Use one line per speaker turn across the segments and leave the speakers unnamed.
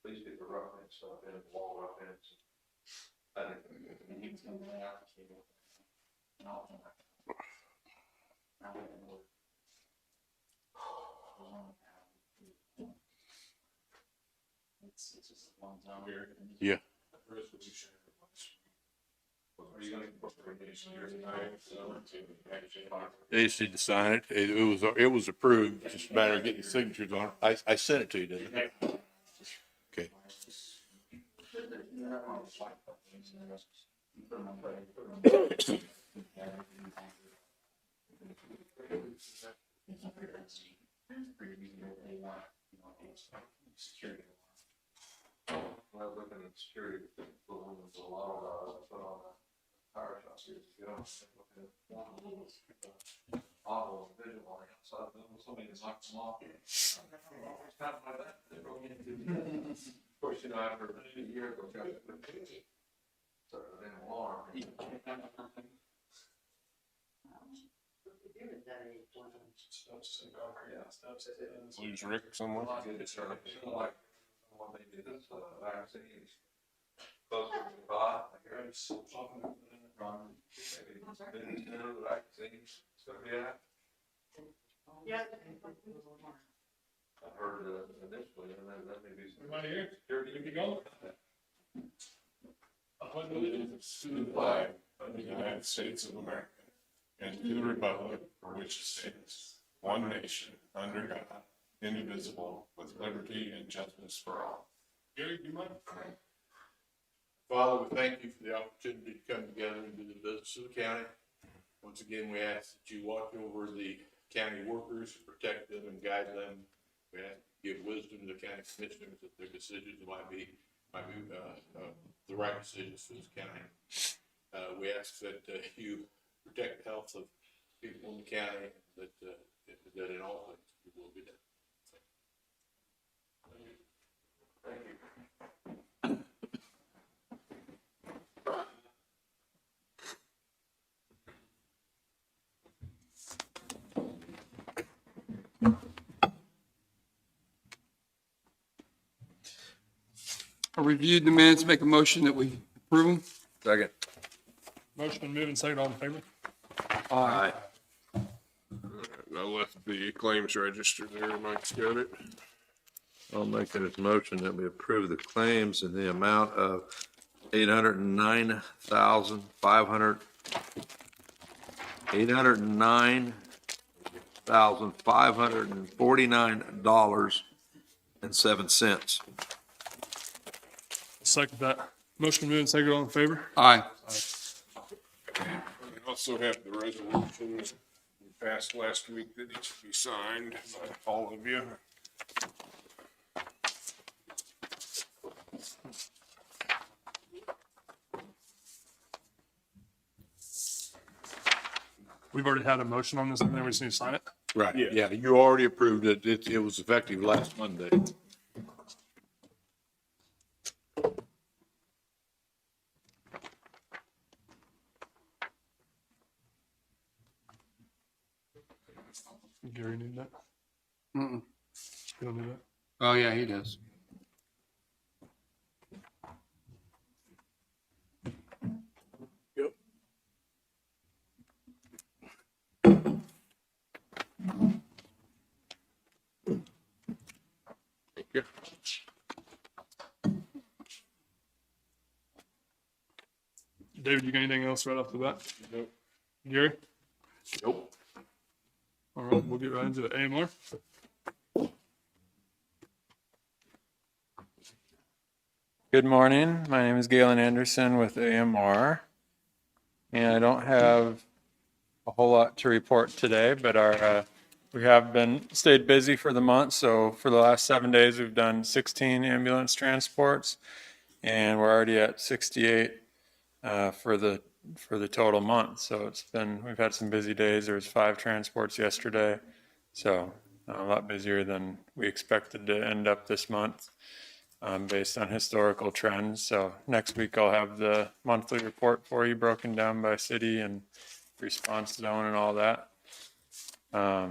at least get the rough end stuff in, wall rough ends. I think.
It's just a long time here.
Yeah.
Are you gonna incorporate this year tonight?
They just need to sign it. It was approved. It's just a matter of getting the signatures on it. I sent it to you, didn't I? Okay.
Security.
When I was looking at security, the one was a lot of, put on the power shots years ago. Auto visual on the outside, somebody just knocked them off. It's kind of like that. They broke into. Of course, you know, after a year ago, guys put it. So an alarm.
Lose Rick somewhere.
Like one they did this vaccines. Close to the bot, like you're maybe the vaccines. It's gonna be at.
Yeah.
I heard initially, and then that may be.
Everybody here?
Security.
You can go. I pledge allegiance to the flag of the United States of America and to the republic for which it stands, one nation, under God, indivisible, with liberty and justice for all. Gary, do you mind?
Father, we thank you for the opportunity to come together and do the business of the county. Once again, we ask that you watch over the county workers, protect them and guide them. We ask you give wisdom to the county commissioners that their decisions might be the right decisions for this county. We ask that you protect the health of people in the county, that in all things you will be done.
Thank you.
I reviewed the minutes, make a motion that we approve them.
Second.
Motion been moved and seconded. All in favor?
Aye.
I left the claims register there. Mike's got it.
I'll make it a motion that we approve the claims in the amount of $809,549.07.
Second that. Motion moved and seconded. All in favor?
Aye.
We also have the resolution we passed last week that needs to be signed by all of you.
We've already had a motion on this, and then we just need to sign it.
Right,
Yeah.
yeah, you already approved it. It was effective last Monday.
Gary need that.
Mm-mm.
You don't need that.
Oh, yeah, he does.
Yep.
Thank you.
David, you got anything else right off the bat?
Nope.
Gary?
Nope.
All right, we'll get right into it. AMR?
Good morning. My name is Galen Anderson with AMR. And I don't have a whole lot to report today, but we have stayed busy for the month. So for the last 7 days, we've done 16 ambulance transports, and we're already at 68 for the total month. So we've had some busy days. There was 5 transports yesterday, so a lot busier than we expected to end up this month. Based on historical trends. So next week I'll have the monthly report for you broken down by city and response zone and all that. I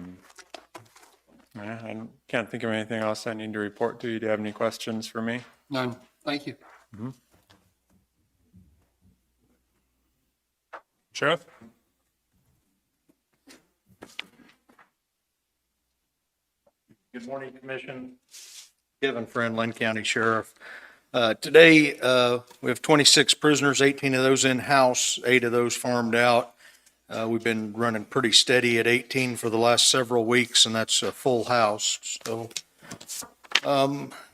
can't think of anything else I need to report to you. Do you have any questions for me?
None. Thank you.
Sheriff?
Good morning, Commission. Kevin Friend, Linn County Sheriff. Today, we have 26 prisoners, 18 of those in-house, 8 of those farmed out. We've been running pretty steady at 18 for the last several weeks, and that's a full house. So,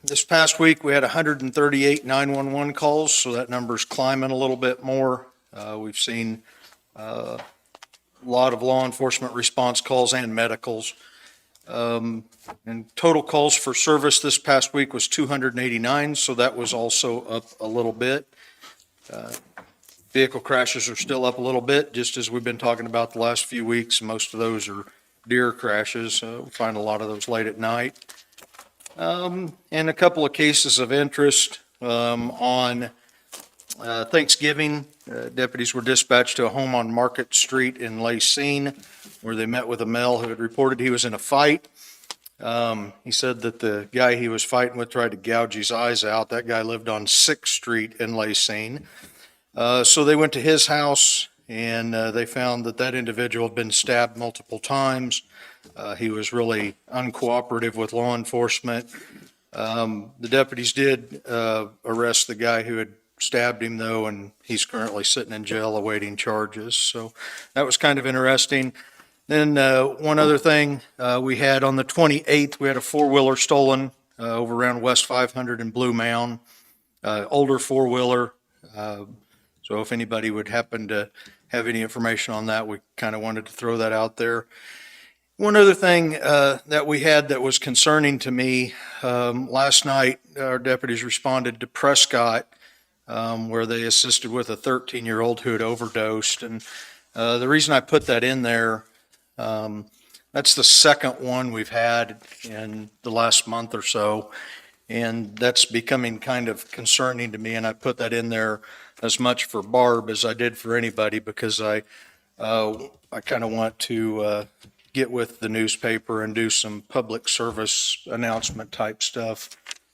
this past week, we had 138 911 calls, so that number's climbing a little bit more. We've seen a lot of law enforcement response calls and medicals. And total calls for service this past week was 289, so that was also up a little bit. Vehicle crashes are still up a little bit, just as we've been talking about the last few weeks. Most of those are deer crashes. We find a lot of those late at night. And a couple of cases of interest on Thanksgiving. Deputies were dispatched to a home on Market Street in Lacine, where they met with a male who had reported he was in a fight. He said that the guy he was fighting with tried to gouge his eyes out. That guy lived on 6th Street in Lacine. So they went to his house, and they found that that individual had been stabbed multiple times. He was really uncooperative with law enforcement. The deputies did arrest the guy who had stabbed him, though, and he's currently sitting in jail awaiting charges. So that was kind of interesting. Then one other thing, we had on the 28th, we had a four-wheeler stolen over around West 500 in Blue Mound, older four-wheeler. So if anybody would happen to have any information on that, we kind of wanted to throw that out there. One other thing that we had that was concerning to me, last night, our deputies responded to Prescott, where they assisted with a 13-year-old who had overdosed. And the reason I put that in there, that's the second one we've had in the last month or so, and that's becoming kind of concerning to me. And I put that in there as much for Barb as I did for anybody, because I kind of want to get with the newspaper and do some public service announcement type stuff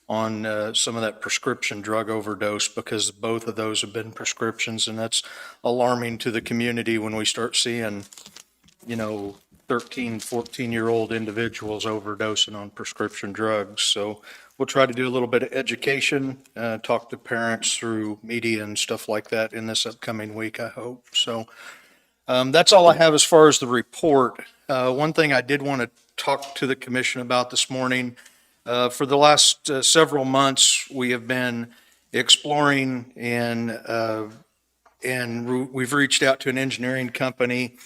on some of that prescription drug overdose, because both of those have been prescriptions, and that's alarming to the community when we start seeing, 13, 14-year-old individuals overdosing on prescription drugs. So we'll try to do a little bit of education, talk to parents through media and stuff like that in this upcoming week, I hope. So that's all I have as far as the report. One thing I did want to talk to the commission about this morning, for the last several months, we have been exploring and we've reached out to an engineering company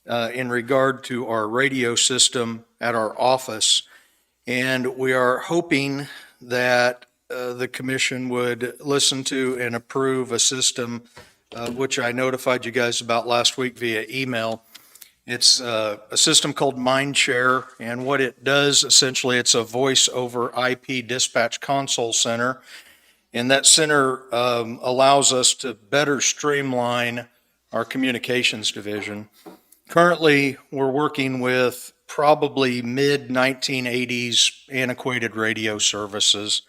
in regard to our radio system at our office. And we are hoping that the commission would listen to and approve a system which I notified you guys about last week via email. It's a system called Mindshare, and what it does, essentially, it's a voice over IP dispatch console center. And that center allows us to better streamline our communications division. Currently, we're working with probably mid-1980s antiquated radio services.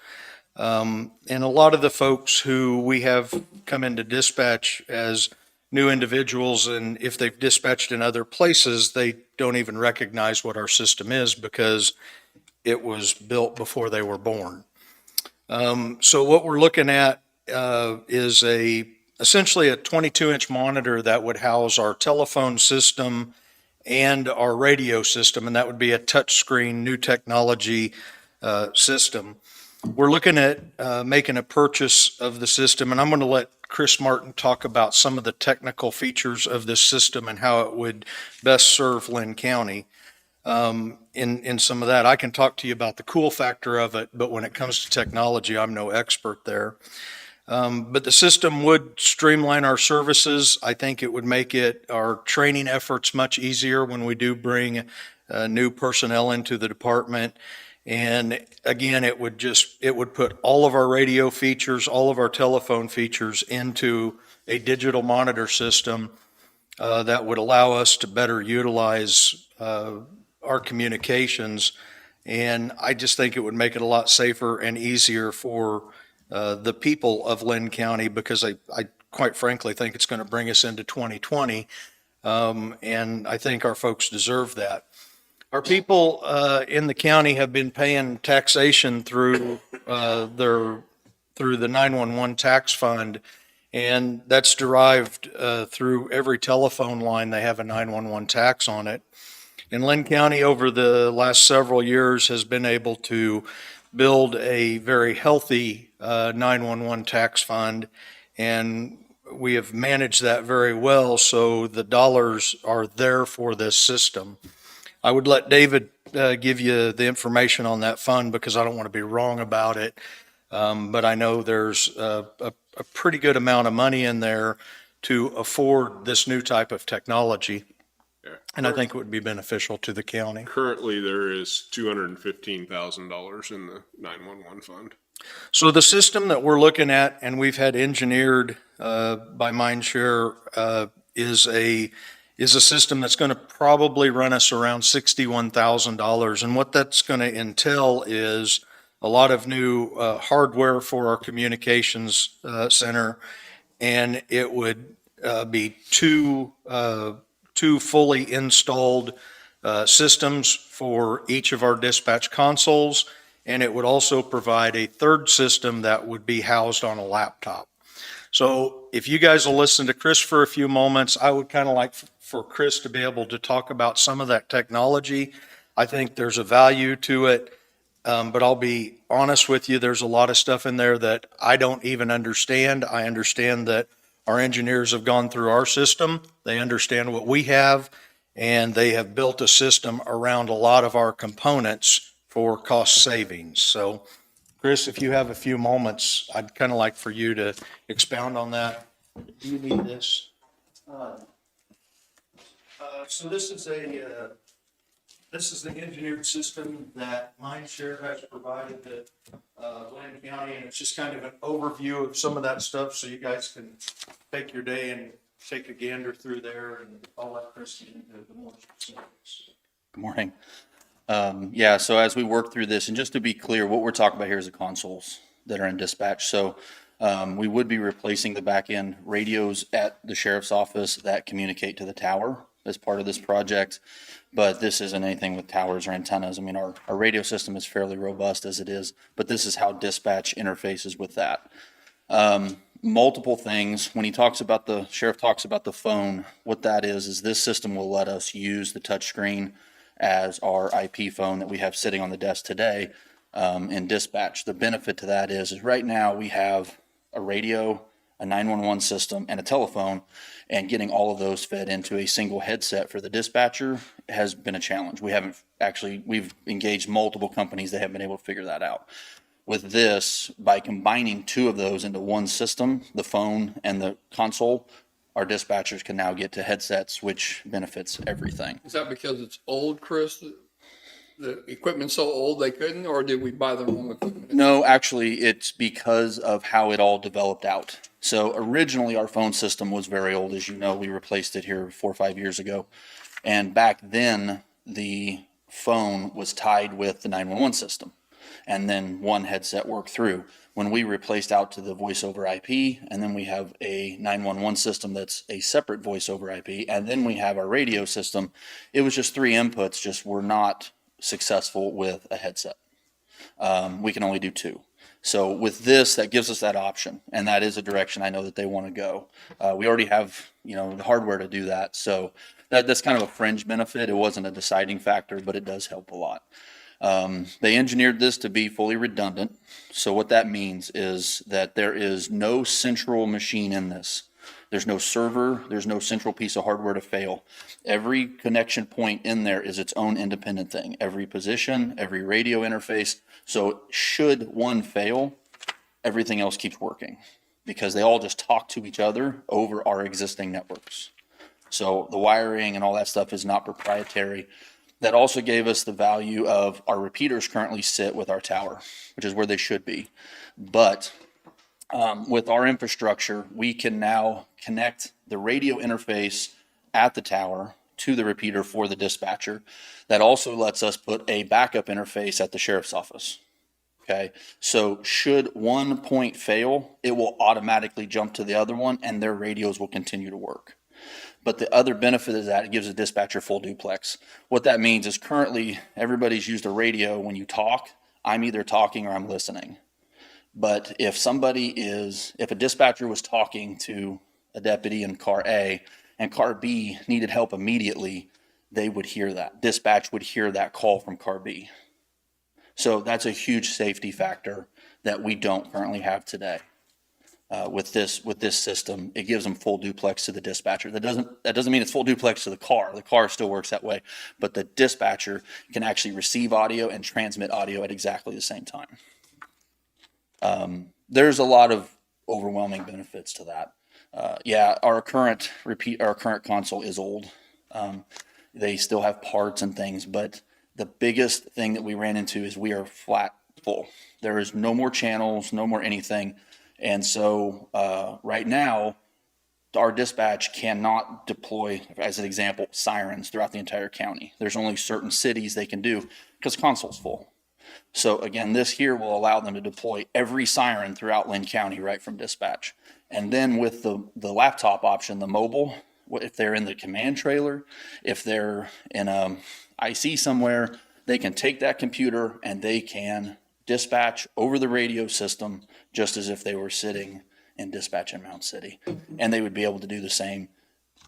And a lot of the folks who we have come into dispatch as new individuals, and if they've dispatched in other places, they don't even recognize what our system is because it was built before they were born. So what we're looking at is essentially a 22-inch monitor that would house our telephone system and our radio system, and that would be a touchscreen, new technology system. We're looking at making a purchase of the system, and I'm going to let Chris Martin talk about some of the technical features of this system and how it would best serve Linn County. In some of that, I can talk to you about the cool factor of it, but when it comes to technology, I'm no expert there. But the system would streamline our services. I think it would make our training efforts much easier when we do bring new personnel into the department. And again, it would put all of our radio features, all of our telephone features into a digital monitor system that would allow us to better utilize our communications. And I just think it would make it a lot safer and easier for the people of Linn County, because I quite frankly think it's going to bring us into 2020. And I think our folks deserve that. Our people in the county have been paying taxation through through the 911 tax fund, and that's derived through every telephone line. They have a 911 tax on it. And Linn County over the last several years has been able to build a very healthy 911 tax fund, and we have managed that very well, so the dollars are there for this system. I would let David give you the information on that fund because I don't want to be wrong about it. But I know there's a pretty good amount of money in there to afford this new type of technology.
Yeah.
And I think it would be beneficial to the county.
Currently, there is $215,000 in the 911 fund.
So the system that we're looking at, and we've had engineered by Mindshare, is a system that's going to probably run us around $61,000. And what that's going to entail is a lot of new hardware for our communications center, and it would be two fully installed systems for each of our dispatch consoles, and it would also provide a third system that would be housed on a laptop. So if you guys will listen to Chris for a few moments, I would kind of like for Chris to be able to talk about some of that technology. I think there's a value to it, but I'll be honest with you, there's a lot of stuff in there that I don't even understand. I understand that our engineers have gone through our system, they understand what we have, and they have built a system around a lot of our components for cost savings. So Chris, if you have a few moments, I'd kind of like for you to expound on that. Do you need this? So this is the engineered system that Mindshare has provided to Linn County, and it's just kind of an overview of some of that stuff, so you guys can take your day and take a gander through there, and I'll let Chris get into the more specifics.
Good morning. Yeah, so as we work through this, and just to be clear, what we're talking about here is the consoles that are in dispatch. So we would be replacing the back end radios at the sheriff's office that communicate to the tower as part of this project. But this isn't anything with towers or antennas. I mean, our radio system is fairly robust as it is, but this is how dispatch interfaces with that. Multiple things. When the sheriff talks about the phone, what that is this system will let us use the touchscreen as our IP phone that we have sitting on the desk today in dispatch. The benefit to that is right now we have a radio, a 911 system, and a telephone, and getting all of those fed into a single headset for the dispatcher has been a challenge. We've engaged multiple companies that have been able to figure that out. With this, by combining two of those into one system, the phone and the console, our dispatchers can now get to headsets, which benefits everything.
Is that because it's old, Chris? The equipment's so old they couldn't, or did we buy the wrong equipment?
No, actually, it's because of how it all developed out. So originally, our phone system was very old. As you know, we replaced it here 4 or 5 years ago. And back then, the phone was tied with the 911 system. And then one headset worked through. When we replaced out to the voice over IP, and then we have a 911 system that's a separate voice over IP, and then we have our radio system, it was just 3 inputs, just were not successful with a headset. We can only do 2. So with this, that gives us that option, and that is a direction I know that they want to go. We already have, the hardware to do that, so that's kind of a fringe benefit. It wasn't a deciding factor, but it does help a lot. They engineered this to be fully redundant. So what that means is that there is no central machine in this. There's no server, there's no central piece of hardware to fail. Every connection point in there is its own independent thing. Every position, every radio interface. So should one fail, everything else keeps working because they all just talk to each other over our existing networks. So the wiring and all that stuff is not proprietary. That also gave us the value of our repeaters currently sit with our tower, which is where they should be. But with our infrastructure, we can now connect the radio interface at the tower to the repeater for the dispatcher. That also lets us put a backup interface at the sheriff's office. Okay, so should one point fail, it will automatically jump to the other one and their radios will continue to work. But the other benefit is that it gives a dispatcher full duplex. What that means is currently everybody's used a radio when you talk. I'm either talking or I'm listening. But if a dispatcher was talking to a deputy in car A and car B needed help immediately, they would hear that. Dispatch would hear that call from car B. So that's a huge safety factor that we don't currently have today. With this system, it gives them full duplex to the dispatcher. That doesn't mean it's full duplex to the car. The car still works that way, but the dispatcher can actually receive audio and transmit audio at exactly the same time. There's a lot of overwhelming benefits to that. Our current console is old. They still have parts and things, but the biggest thing that we ran into is we are flat full. There is no more channels, no more anything. And so right now, our dispatch cannot deploy, as an example, sirens throughout the entire county. There's only certain cities they can do because console's full. So again, this here will allow them to deploy every siren throughout Linn County right from dispatch. And then with the laptop option, the mobile, if they're in the command trailer, if they're in a IC somewhere, they can take that computer and they can dispatch over the radio system just as if they were sitting in dispatch in Mount City. And they would be able to do the same.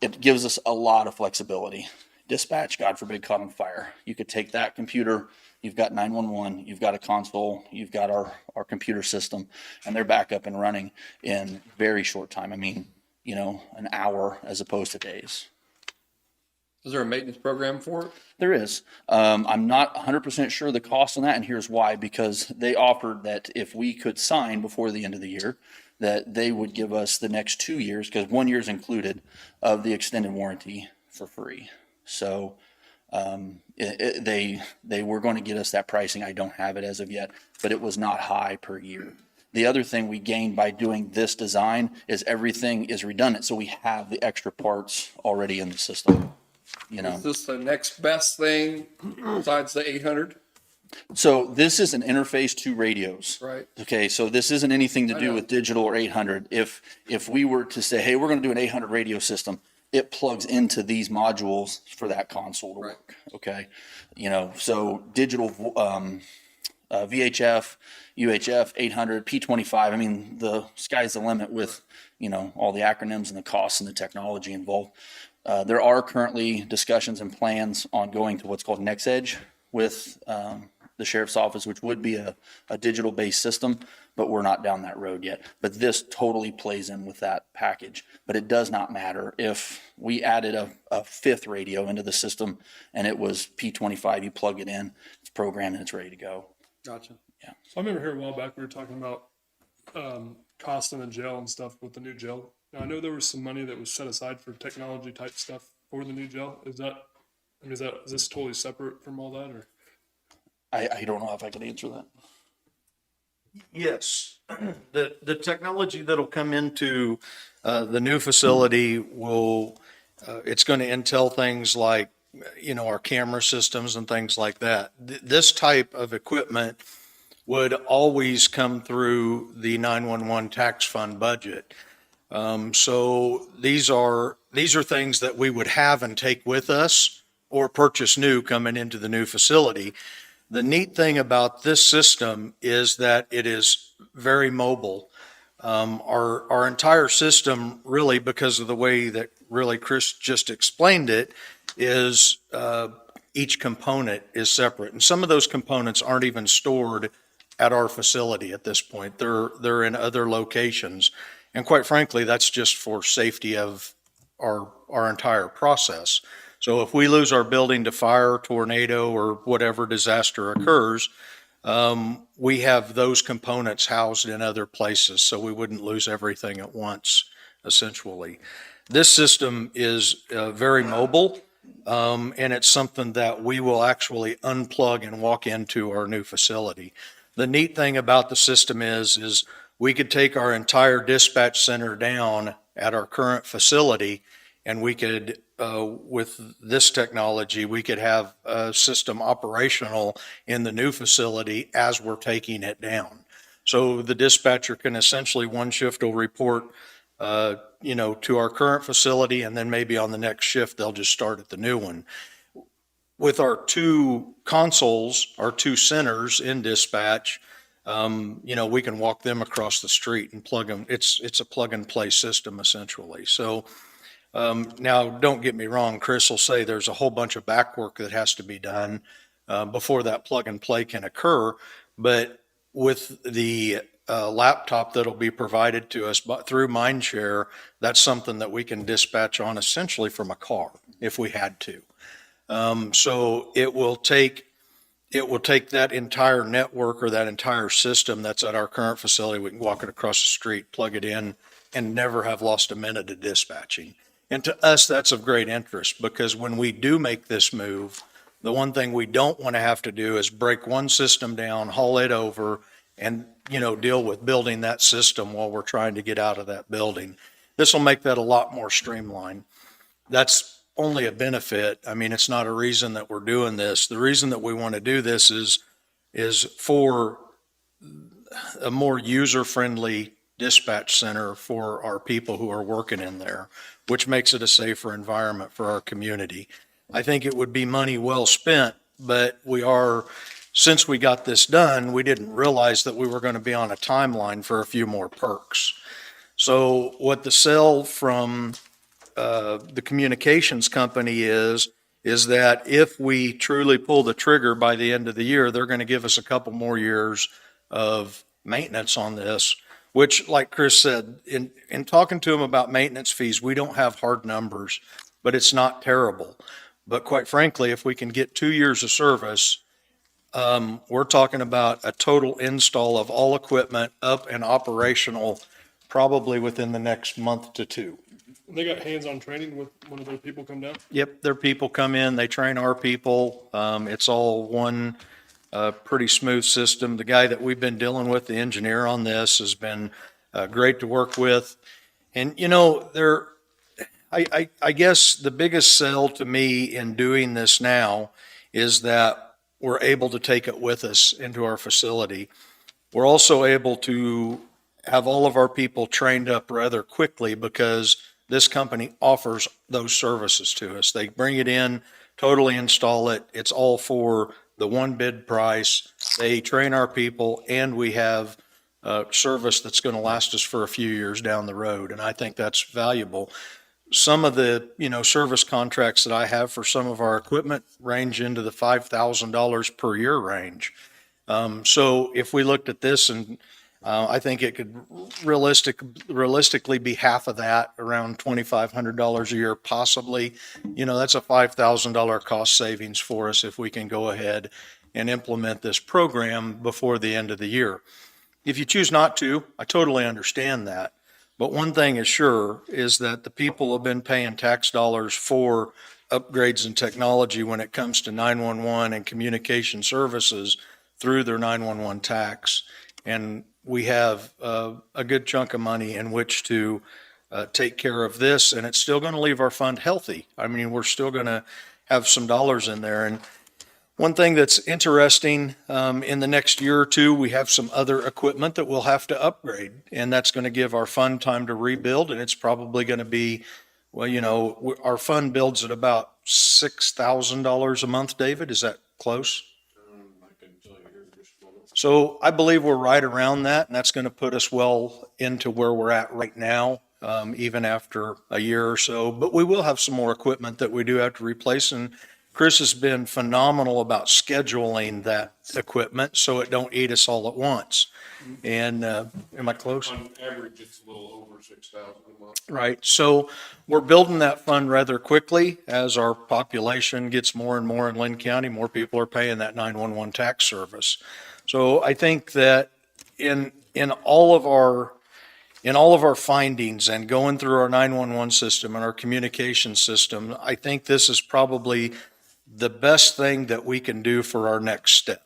It gives us a lot of flexibility. Dispatch, God forbid, caught on fire. You could take that computer, you've got 911, you've got a console, you've got our computer system, and they're back up and running in very short time. I mean, an hour as opposed to days.
Is there a maintenance program for it?
There is. I'm not 100% sure the cost on that, and here's why. Because they offered that if we could sign before the end of the year, that they would give us the next 2 years, because 1 year is included, of the extended warranty for free. So they were going to get us that pricing. I don't have it as of yet, but it was not high per year. The other thing we gained by doing this design is everything is redundant, so we have the extra parts already in the system.
Is this the next best thing besides the 800?
So this is an interface to radios.
Right.
Okay, so this isn't anything to do with digital or 800. If we were to say, hey, we're going to do an 800 radio system, it plugs into these modules for that console to work. Okay, so digital VHF, UHF, 800, P25. I mean, the sky's the limit with all the acronyms and the costs and the technology involved. There are currently discussions and plans on going to what's called NextEdge with the sheriff's office, which would be a digital-based system, but we're not down that road yet. But this totally plays in with that package. But it does not matter if we added a fifth radio into the system and it was P25, you plug it in, it's programmed and it's ready to go.
Gotcha.
Yeah.
So I remember here a while back, we were talking about cost in the jail and stuff with the new jail. Now, I know there was some money that was set aside for technology type stuff for the new jail. Is this totally separate from all that, or?
I don't know if I can answer that.
Yes, the technology that'll come into the new facility will, it's going to entail things like, our camera systems and things like that. This type of equipment would always come through the 911 tax fund budget. So these are things that we would have and take with us or purchase new coming into the new facility. The neat thing about this system is that it is very mobile. Our entire system, really, because of the way that really Chris just explained it, is each component is separate. And some of those components aren't even stored at our facility at this point. They're in other locations. And quite frankly, that's just for safety of our entire process. So if we lose our building to fire, tornado, or whatever disaster occurs, we have those components housed in other places, so we wouldn't lose everything at once, essentially. This system is very mobile, and it's something that we will actually unplug and walk into our new facility. The neat thing about the system is we could take our entire dispatch center down at our current facility And we could, with this technology, we could have a system operational in the new facility as we're taking it down. So the dispatcher can essentially, one shift will report, to our current facility, and then maybe on the next shift, they'll just start at the new one. With our two consoles, our two centers in dispatch, we can walk them across the street and plug them. It's a plug and play system essentially. So, now don't get me wrong, Chris will say there's a whole bunch of back work that has to be done, before that plug and play can occur. But with the laptop that'll be provided to us through Mindshare, that's something that we can dispatch on essentially from a car if we had to. So it will take that entire network or that entire system that's at our current facility. We can walk it across the street, plug it in, and never have lost a minute of dispatching. And to us, that's of great interest, because when we do make this move, the one thing we don't want to have to do is break one system down, haul it over, and, deal with building that system while we're trying to get out of that building. This will make that a lot more streamlined. That's only a benefit. I mean, it's not a reason that we're doing this. The reason that we want to do this is for a more user-friendly dispatch center for our people who are working in there, which makes it a safer environment for our community. I think it would be money well spent, but since we got this done, we didn't realize that we were going to be on a timeline for a few more perks. So what the sell from the communications company is that if we truly pull the trigger by the end of the year, they're going to give us a couple more years of maintenance on this, which, like Chris said, in talking to him about maintenance fees, we don't have hard numbers, but it's not terrible. But quite frankly, if we can get 2 years of service, we're talking about a total install of all equipment up and operational probably within the next month to two.
They got hands-on training with one of their people come down?
Yep, their people come in, they train our people. It's all one pretty smooth system. The guy that we've been dealing with, the engineer on this, has been great to work with. And, I guess the biggest sell to me in doing this now is that we're able to take it with us into our facility. We're also able to have all of our people trained up rather quickly because this company offers those services to us. They bring it in, totally install it. It's all for the one bid price. They train our people, and we have service that's going to last us for a few years down the road. And I think that's valuable. Some of the, service contracts that I have for some of our equipment range into the $5,000 per year range. So if we looked at this, and I think it could realistically be half of that, around $2,500 a year, possibly. That's a $5,000 cost savings for us if we can go ahead and implement this program before the end of the year. If you choose not to, I totally understand that. But one thing is sure is that the people have been paying tax dollars for upgrades in technology when it comes to 911 and communication services through their 911 tax. And we have a good chunk of money in which to take care of this, and it's still going to leave our fund healthy. I mean, we're still going to have some dollars in there. And one thing that's interesting, in the next year or two, we have some other equipment that we'll have to upgrade, and that's going to give our fund time to rebuild, and it's probably going to be, our fund builds at about $6,000 a month, David. Is that close?
I can tell you here in just a moment.
So I believe we're right around that, and that's going to put us well into where we're at right now, even after a year or so. But we will have some more equipment that we do have to replace, and Chris has been phenomenal about scheduling that equipment so it don't eat us all at once. And am I close?
On average, it's a little over 6,000 a month.
Right. So we're building that fund rather quickly as our population gets more and more in Linn County. More people are paying that 911 tax service. So I think that in all of our findings and going through our 911 system and our communication system, I think this is probably the best thing that we can do for our next step.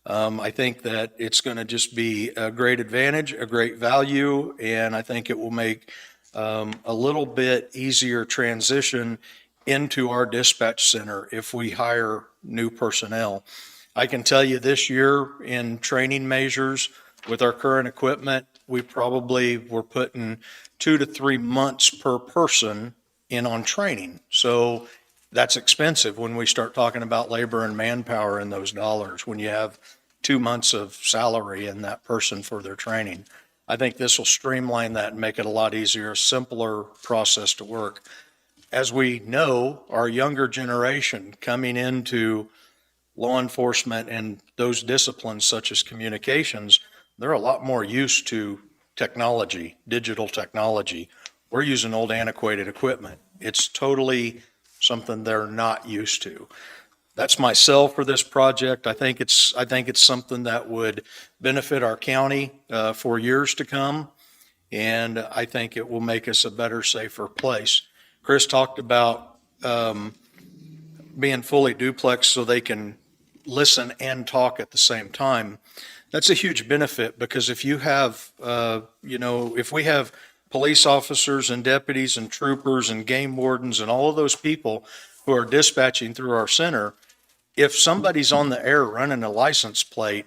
I think that it's going to just be a great advantage, a great value, and I think it will make a little bit easier transition into our dispatch center if we hire new personnel. I can tell you this year in training measures with our current equipment, we probably were putting 2 to 3 months per person in on training. So that's expensive when we start talking about labor and manpower and those dollars, when you have 2 months of salary in that person for their training. I think this will streamline that and make it a lot easier, simpler process to work. As we know, our younger generation coming into law enforcement and those disciplines such as communications, they're a lot more used to technology, digital technology. We're using old antiquated equipment. It's totally something they're not used to. That's my sell for this project. I think it's something that would benefit our county for years to come, and I think it will make us a better, safer place. Chris talked about being fully duplex so they can listen and talk at the same time. That's a huge benefit, because if you have, if we have police officers and deputies and troopers and game wardens and all of those people who are dispatching through our center, if somebody's on the air running a license plate,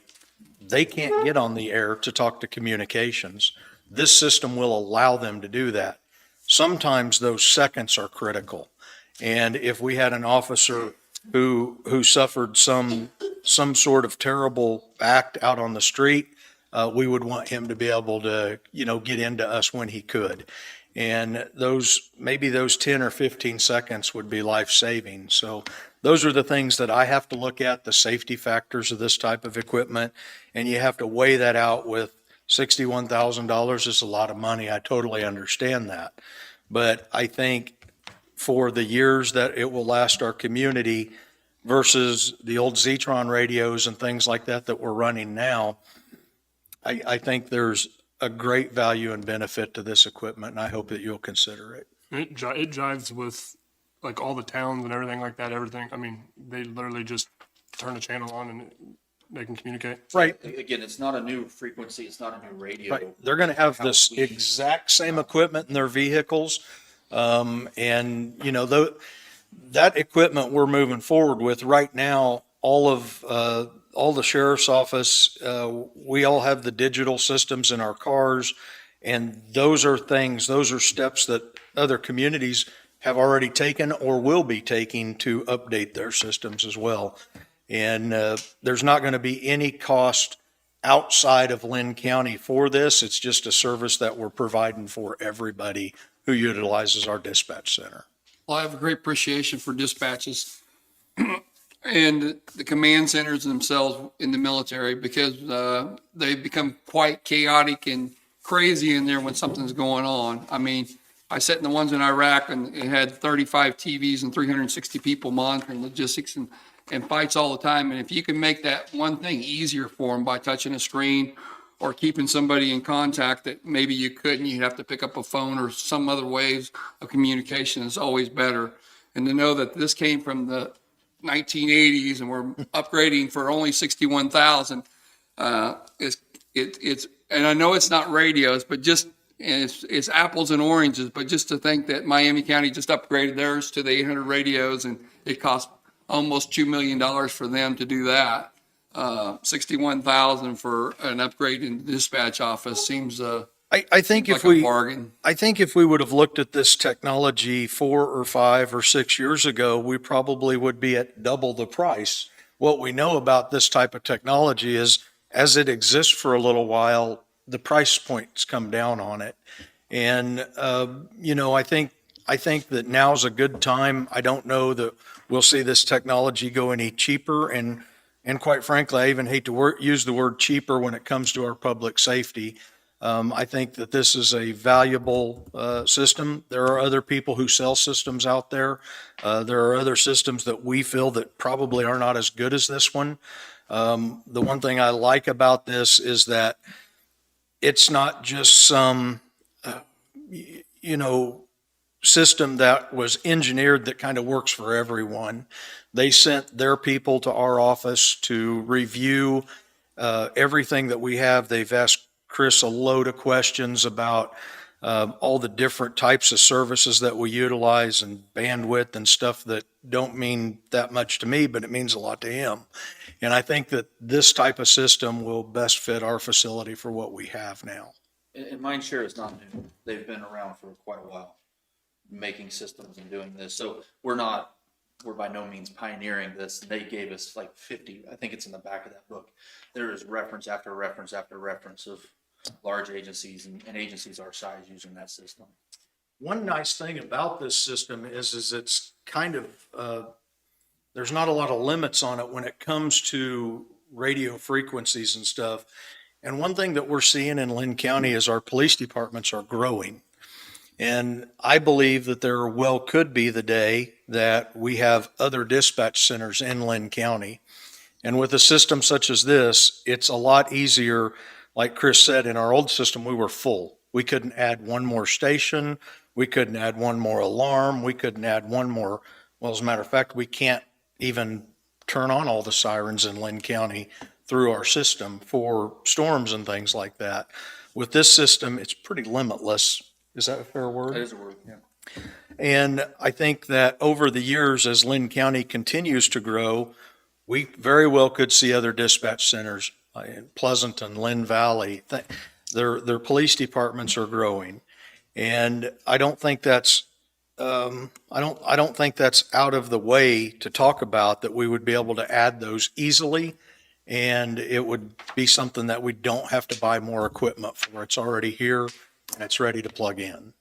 they can't get on the air to talk to communications. This system will allow them to do that. Sometimes those seconds are critical. And if we had an officer who suffered some sort of terrible act out on the street, we would want him to be able to, get into us when he could. And maybe those 10 or 15 seconds would be life-saving. So those are the things that I have to look at, the safety factors of this type of equipment. And you have to weigh that out with $61,000 is a lot of money. I totally understand that. But I think for the years that it will last our community versus the old Zetron radios and things like that we're running now, I think there's a great value and benefit to this equipment, and I hope that you'll consider it.
It jives with like all the towns and everything like that. Everything. I mean, they literally just turn the channel on and they can communicate.
Right.
Again, it's not a new frequency, it's not a new radio.
Right. They're going to have this exact same equipment in their vehicles. That equipment we're moving forward with right now, all the sheriff's office, we all have the digital systems in our cars. And those are steps that other communities have already taken or will be taking to update their systems as well. And there's not going to be any cost outside of Linn County for this. It's just a service that we're providing for everybody who utilizes our dispatch center.
Well, I have a great appreciation for dispatches and the command centers themselves in the military, because they become quite chaotic and crazy in there when something's going on. I mean, I sat in the ones in Iraq and it had 35 TVs and 360 people monitoring logistics and fights all the time. And if you can make that one thing easier for them by touching a screen or keeping somebody in contact that maybe you couldn't, you'd have to pick up a phone or some other ways of communication, is always better. And to know that this came from the 1980s and we're upgrading for only 61,000, it's, and I know it's not radios, but just, and it's apples and oranges, but just to think that Miami County just upgraded theirs to the 800 radios and it cost almost $2 million for them to do that. 61,000 for an upgrade in the dispatch office seems
I think
like
if
a bargain.
I think if we would have looked at this technology 4 or 5 or 6 years ago, we probably would be at double the price. What we know about this type of technology is, as it exists for a little while, the price points come down on it. And, I think that now's a good time. I don't know that we'll see this technology go any cheaper. And quite frankly, I even hate to use the word cheaper when it comes to our public safety. I think that this is a valuable system. There are other people who sell systems out there. There are other systems that we feel that probably are not as good as this one. The one thing I like about this is that it's not just some, system that was engineered that kind of works for everyone. They sent their people to our office to review everything that we have. They've asked Chris a load of questions about all the different types of services that we utilize and bandwidth and stuff that don't mean that much to me, but it means a lot to him. And I think that this type of system will best fit our facility for what we have now.
And Mindshare is not new. They've been around for quite a while, making systems and doing this. So we're by no means pioneering this. They gave us like 50, I think it's in the back of that book. There is reference after reference after reference of large agencies and agencies our size using that system.
One nice thing about this system is it's kind of, there's not a lot of limits on it when it comes to radio frequencies and stuff. And one thing that we're seeing in Linn County is our police departments are growing. And I believe that there well could be the day that we have other dispatch centers in Linn County. And with a system such as this, it's a lot easier. Like Chris said, in our old system, we were full. We couldn't add one more station. We couldn't add one more alarm. We couldn't add one more. Well, as a matter of fact, we can't even turn on all the sirens in Linn County through our system for storms and things like that. With this system, it's pretty limitless. Is that a fair word?
That is a word, yeah.
And I think that over the years, as Linn County continues to grow, we very well could see other dispatch centers in Pleasanton, Lynn Valley. Their police departments are growing, and I don't think that's I don't think that's out of the way to talk about, that we would be able to add those easily, and it would be something that we don't have to buy more equipment for. It's already here and it's ready to plug in.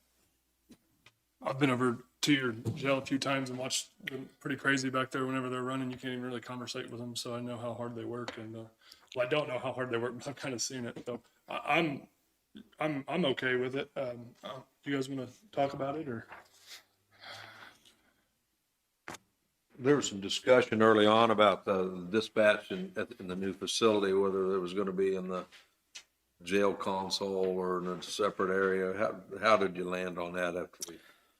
I've been over to your jail a few times and watched them pretty crazy back there whenever they're running. You can't even really conversate with them, so I know how hard they work. And well, I don't know how hard they work, but I've kind of seen it. So I'm okay with it. Do you guys want to talk about it, or?
There was some discussion early on about the dispatch in the new facility, whether it was going to be in the jail console or in a separate area. How did you land on that after we?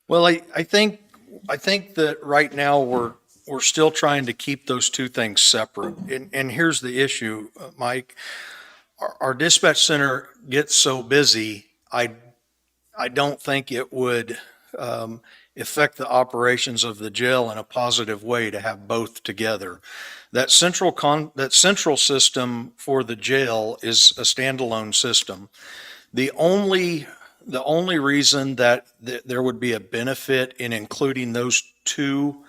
Well, I think that right now we're still trying to keep those two things separate. And here's the issue, Mike. Our dispatch center gets so busy, I don't think it would affect the operations of the jail in a positive way to have both together. That central system for the jail is a standalone system. The only reason that there would be a benefit in including those two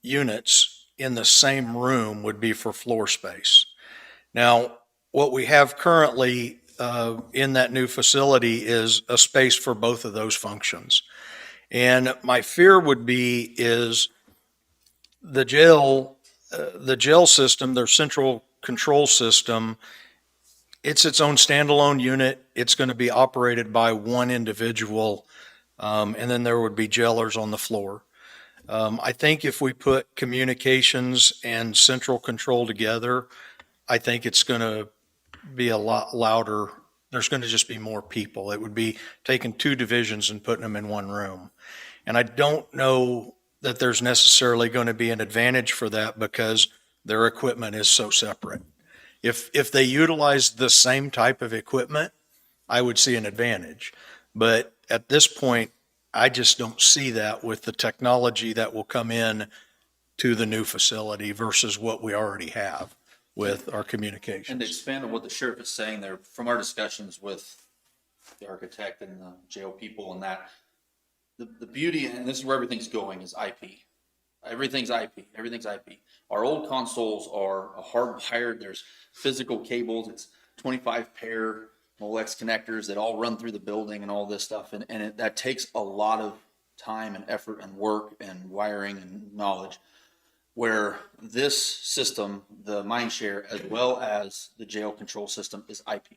units in the same room would be for floor space. Now, what we have currently in that new facility is a space for both of those functions. And my fear would be is the jail system, their central control system, it's its own standalone unit. It's going to be operated by one individual, and then there would be jailers on the floor. I think if we put communications and central control together, I think it's going to be a lot louder. There's going to just be more people. It would be taking two divisions and putting them in one room. And I don't know that there's necessarily going to be an advantage for that because their equipment is so separate. If they utilize the same type of equipment, I would see an advantage. But at this point, I just don't see that with the technology that will come in to the new facility versus what we already have with our communications.
And to expand on what the sheriff is saying there, from our discussions with the architect and the jail people and that, the beauty, and this is where everything's going, is IP. Everything's IP. Everything's IP. Our old consoles are hardwired. There's physical cables. It's 25 pair Molex connectors that all run through the building and all this stuff. And that takes a lot of time and effort and work and wiring and knowledge. Where this system, the Mindshare, as well as the jail control system, is IP.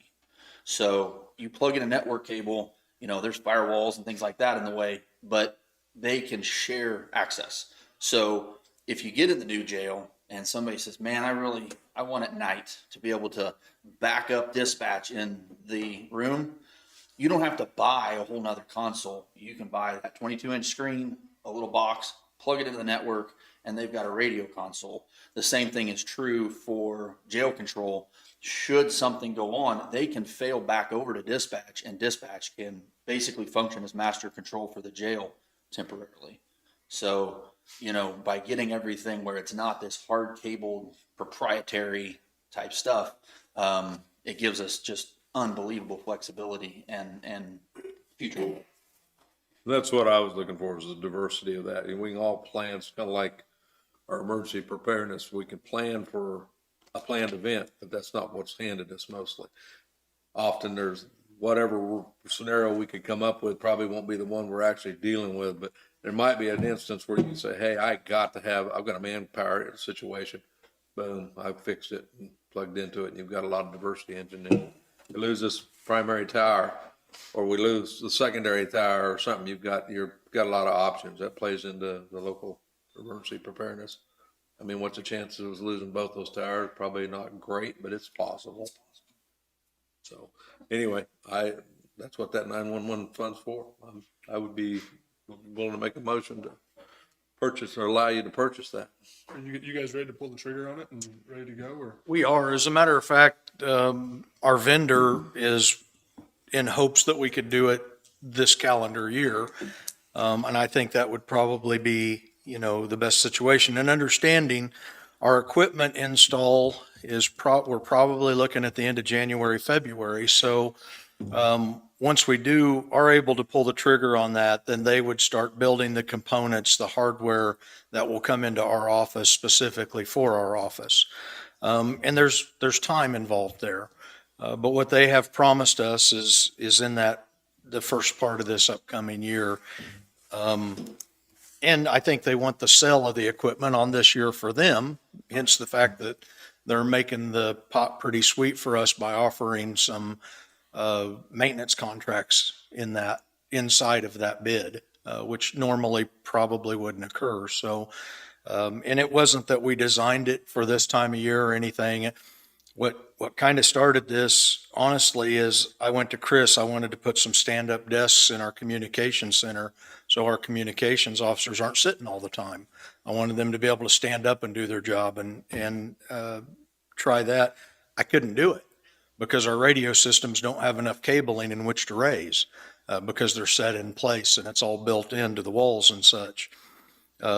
So you plug in a network cable, there's firewalls and things like that in the way, but they can share access. So if you get in the new jail and somebody says, man, I want at night to be able to back up dispatch in the room, you don't have to buy a whole nother console. You can buy that 22-inch screen, a little box, plug it into the network, and they've got a radio console. The same thing is true for jail control. should something go on, they can fail back over to dispatch, and dispatch can basically function as master control for the jail temporarily. So, you know, by getting everything where it's not this hard cabled proprietary type stuff, it gives us just unbelievable flexibility and future.
That's what I was looking for, is the diversity of that. And we can all plan, it's kind of like our emergency preparedness. We can plan for a planned event, but that's not what's handed us mostly. Often there's whatever scenario we could come up with probably won't be the one we're actually dealing with, but there might be an instance where you can say, hey, I've got a manpower situation. Boom, I fixed it and plugged into it, and you've got a lot of diversity engineering. You lose this primary tower, or we lose the secondary tower or something, you've got a lot of options. That plays into the local emergency preparedness. I mean, what's the chances of losing both those towers? Probably not great, but it's possible. So anyway, that's what that 911 fund's for. I would be willing to make a motion to purchase or allow you to purchase that.
Are you guys ready to pull the trigger on it and ready to go, or?
We are. As a matter of fact, our vendor is in hopes that we could do it this calendar year. And I think that would probably be, the best situation. And understanding our equipment install is we're probably looking at the end of January, February. So once we are able to pull the trigger on that, then they would start building the components, the hardware that will come into our office specifically for our office. And there's time involved there. But what they have promised us is in the first part of this upcoming year. And I think they want the sale of the equipment on this year for them, hence the fact that they're making the pot pretty sweet for us by offering some maintenance contracts inside of that bid, which normally probably wouldn't occur. So, and it wasn't that we designed it for this time of year or anything. What kind of started this, honestly, is I went to Chris. I wanted to put some stand-up desks in our communication center so our communications officers aren't sitting all the time. I wanted them to be able to stand up and do their job and try that. I couldn't do it because our radio systems don't have enough cabling in which to raise because they're set in place and it's all built into the walls and such.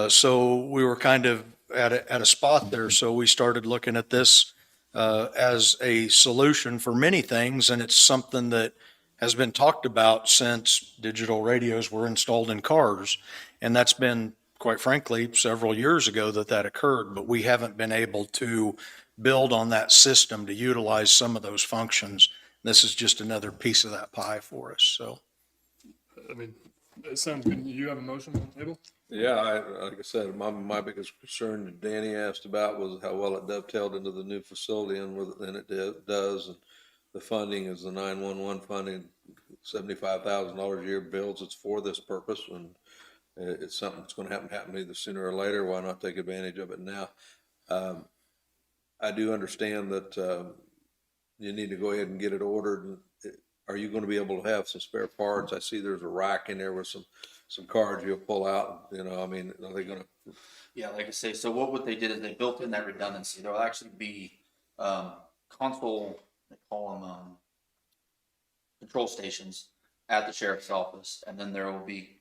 So we were kind of at a spot there. So we started looking at this as a solution for many things, and it's something that has been talked about since digital radios were installed in cars, and that's been, quite frankly, several years ago that occurred, but we haven't been able to build on that system to utilize some of those functions. This is just another piece of that pie for us, so.
I mean, it sounds good. You have a motion on the table?
Yeah, like I said, my biggest concern that Danny asked about was how well it dovetailed into the new facility, and it does. And the funding is the 911 funding, $75,000 a year builds. It's for this purpose, and it's something that's going to happen either sooner or later. Why not take advantage of it now? I do understand that you need to go ahead and get it ordered. Are you going to be able to have some spare parts? I see there's a rack in there with some cards you'll pull out, are they going to?
Yeah, like I say, so what they did is they built in that redundancy. There'll actually be console, they call them control stations at the sheriff's office, and then there will be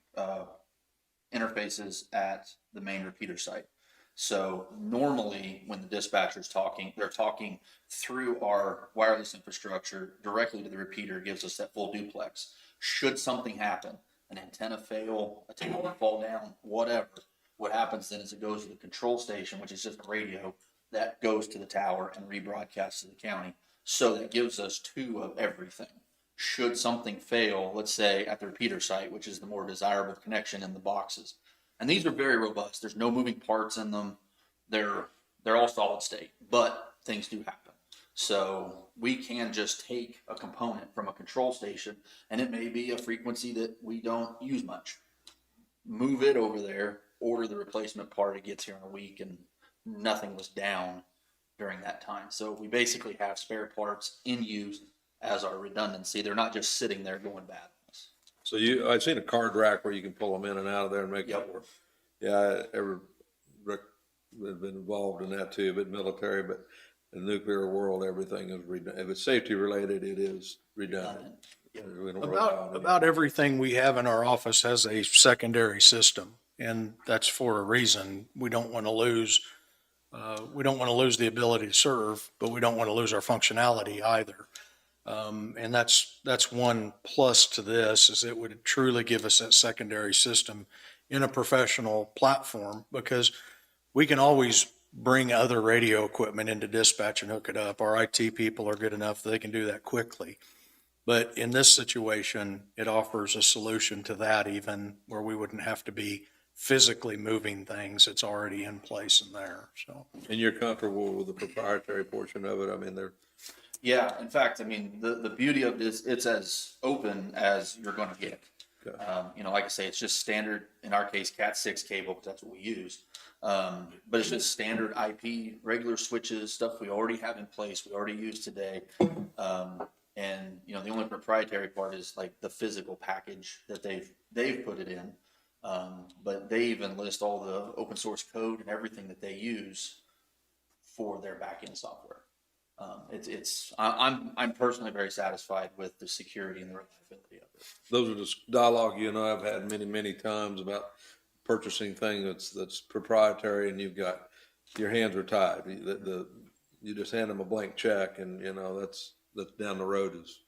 interfaces at the main repeater site. So normally when the dispatcher's talking, they're talking through our wireless infrastructure directly to the repeater, gives us that full duplex. Should something happen, an antenna fail, a tower fall down, whatever, what happens then is it goes to the control station, which is just a radio that goes to the tower and rebroadcasts to the county. So that gives us two of everything. Should something fail, let's say at the repeater site, which is the more desirable connection in the boxes. And these are very robust. There's no moving parts in them. They're all solid state, but things do happen. So we can just take a component from a control station, and it may be a frequency that we don't use much. Move it over there, order the replacement part, it gets here in a week, and nothing was down during that time. So we basically have spare parts in use as our redundancy. They're not just sitting there going bad.
So I've seen a card rack where you can pull them in and out of there and make it work. Yeah, I've been involved in that too, but military, but In the nuclear world, everything is redundant. If it's safety related, it is redundant. We don't rely on it.
About everything we have in our office has a secondary system, and that's for a reason. We don't want to lose the ability to serve, but we don't want to lose our functionality either. And that's one plus to this, is it would truly give us that secondary system in a professional platform, because we can always bring other radio equipment into dispatch and hook it up. Our IT people are good enough that they can do that quickly. But in this situation, it offers a solution to that, even where we wouldn't have to be physically moving things. It's already in place in there, so.
And you're comfortable with the proprietary portion of it? I mean,
Yeah, in fact, I mean, the beauty of this, it's as open as you're gonna get.
Okay.
You know, like I say, it's just standard, in our case, Cat 6 cable, because that's what we use. But it's just standard IP, regular switches, stuff we already have in place, we already use today. And, you know, the only proprietary part is like the physical package that they've put it in. But they even list all the open source code and everything that they use for their backend software. I'm personally very satisfied with the security and the reliability of it.
those are just dialogue you and I have had many, many times about purchasing thing that's proprietary, and you've got, your hands are tied. You just hand them a blank check, and you know, that's down the road is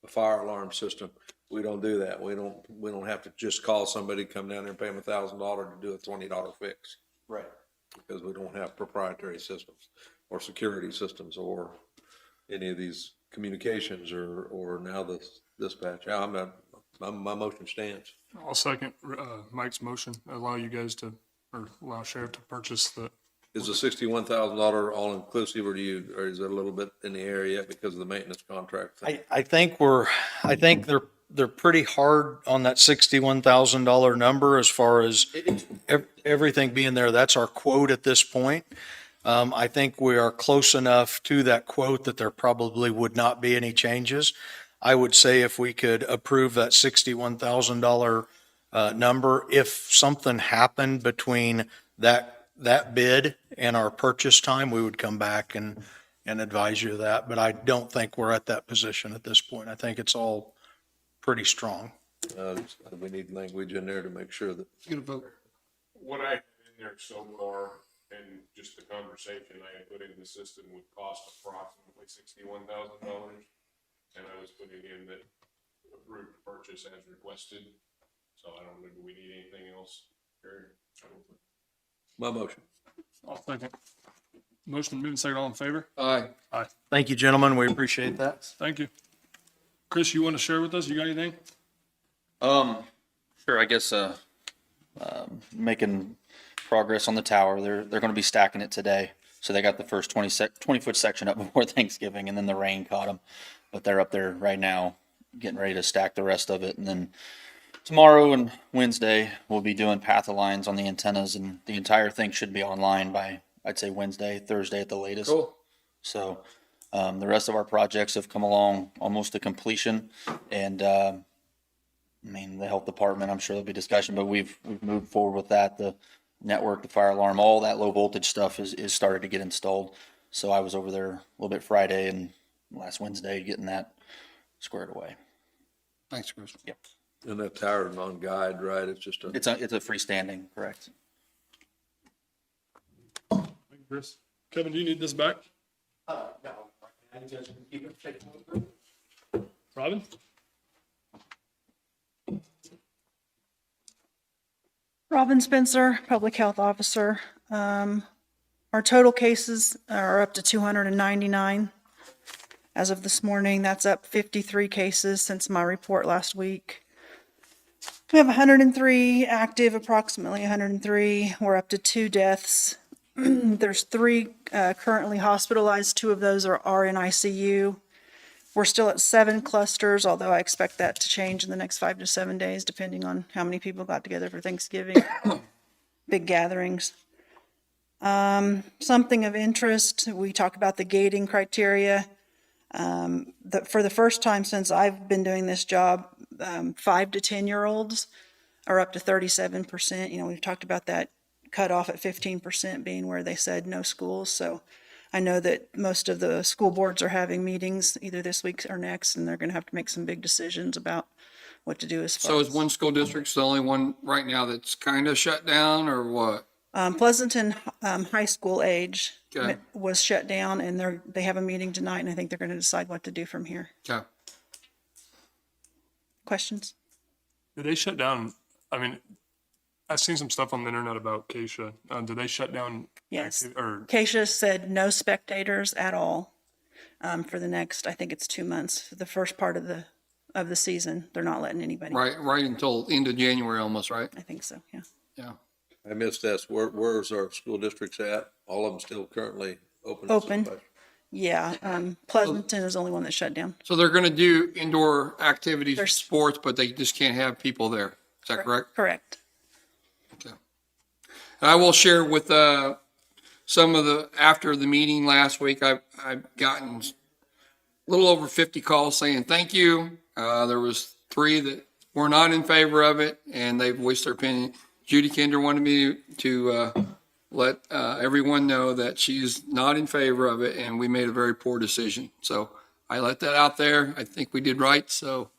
a fire alarm system. We don't do that. We don't have to just call somebody, come down there and pay them $1,000 to do a $20 fix.
Right.
Because we don't have proprietary systems or security systems or any of these communications or now this dispatch. My motion stands.
I'll second Mike's motion, allow you guys to, or allow sheriff to purchase the,
Is the $61,000 all inclusive, or or is it a little bit in the air yet because of the maintenance contract thing?
I think they're pretty hard on that $61,000 number as far as everything being there. That's our quote at this point. I think we are close enough to that quote that there probably would not be any changes. I would say if we could approve that $61,000 number, if something happened between that bid and our purchase time, we would come back and advise you of that. But I don't think we're at that position at this point. I think it's all pretty strong.
We need language in there to make sure that.
Get a vote.
What I have in there so far, and just the conversation I had put in the system, would cost approximately $61,000. And I was putting in that approved purchase as requested. So I don't know, do we need anything else?
My motion.
I'll second. Motion moving second, all in favor?
Aye.
Thank you, gentlemen. We appreciate that.
Thank you. Chris, you want to share with us? You got anything?
Sure. I guess making progress on the tower. They're going to be stacking it today. So they got the first 20-foot section up before Thanksgiving, and then the rain caught them. But they're up there right now, getting ready to stack the rest of it. And then tomorrow and Wednesday, we'll be doing path lines on the antennas, and the entire thing should be online by, I'd say, Wednesday, Thursday at the latest.
Cool.
So the rest of our projects have come along almost to completion. And I mean, the health department, I'm sure there'll be discussion, but we've moved forward with that. The network, the fire alarm, all that low voltage stuff is started to get installed. So I was over there a little bit Friday and last Wednesday getting that squared away.
Thanks, Chris.
Yep.
And that tower is on guide, right? It's just
It's a freestanding, correct?
Thank you, Chris. Kevin, do you need this back?
No, I just keep it taken.
Robin?
Robin Spencer, Public Health Officer. Our total cases are up to 299 as of this morning. That's up 53 cases since my report last week. We have 103 active, approximately 103. We're up to 2 deaths. There's 3 currently hospitalized. 2 of those are in ICU. We're still at 7 clusters, although I expect that to change in the next 5 to 7 days, depending on how many people got together for Thanksgiving. Big gatherings. Something of interest, we talk about the gating criteria. For the first time since I've been doing this job, 5 to 10-year-olds are up to 37%. You know, we've talked about that cutoff at 15% being where they said no schools. So I know that most of the school boards are having meetings either this week or next, and they're going to have to make some big decisions about what to do as far
So
as.
is one school district the only one right now that's kind of shut down or what?
Pleasanton High School age
Okay.
was shut down, and they have a meeting tonight, and I think they're going to decide what to do from here.
Okay.
Questions?
Did they shut down? I mean, I've seen some stuff on the internet about Keisha. Did they shut down?
Yes.
Or
Keisha said no spectators at all for the next, I think it's 2 months, the first part of the season. They're not letting anybody.
Right until end of January almost, right?
I think so, yeah.
Yeah.
I missed this. Where's our school districts at? All of them still currently open?
Open. Yeah, Pleasanton is the only one that shut down.
So they're going to do indoor activities,
There's-
sports, but they just can't have people there. Is that correct?
Correct.
Okay. And I will share with some of the, after the meeting last week, I've gotten a little over 50 calls saying thank you. There was 3 that were not in favor of it, and they voiced their opinion. Judy Kinder wanted me to let everyone know that she's not in favor of it, and we made a very poor decision. So I let that out there. I think we did right. So,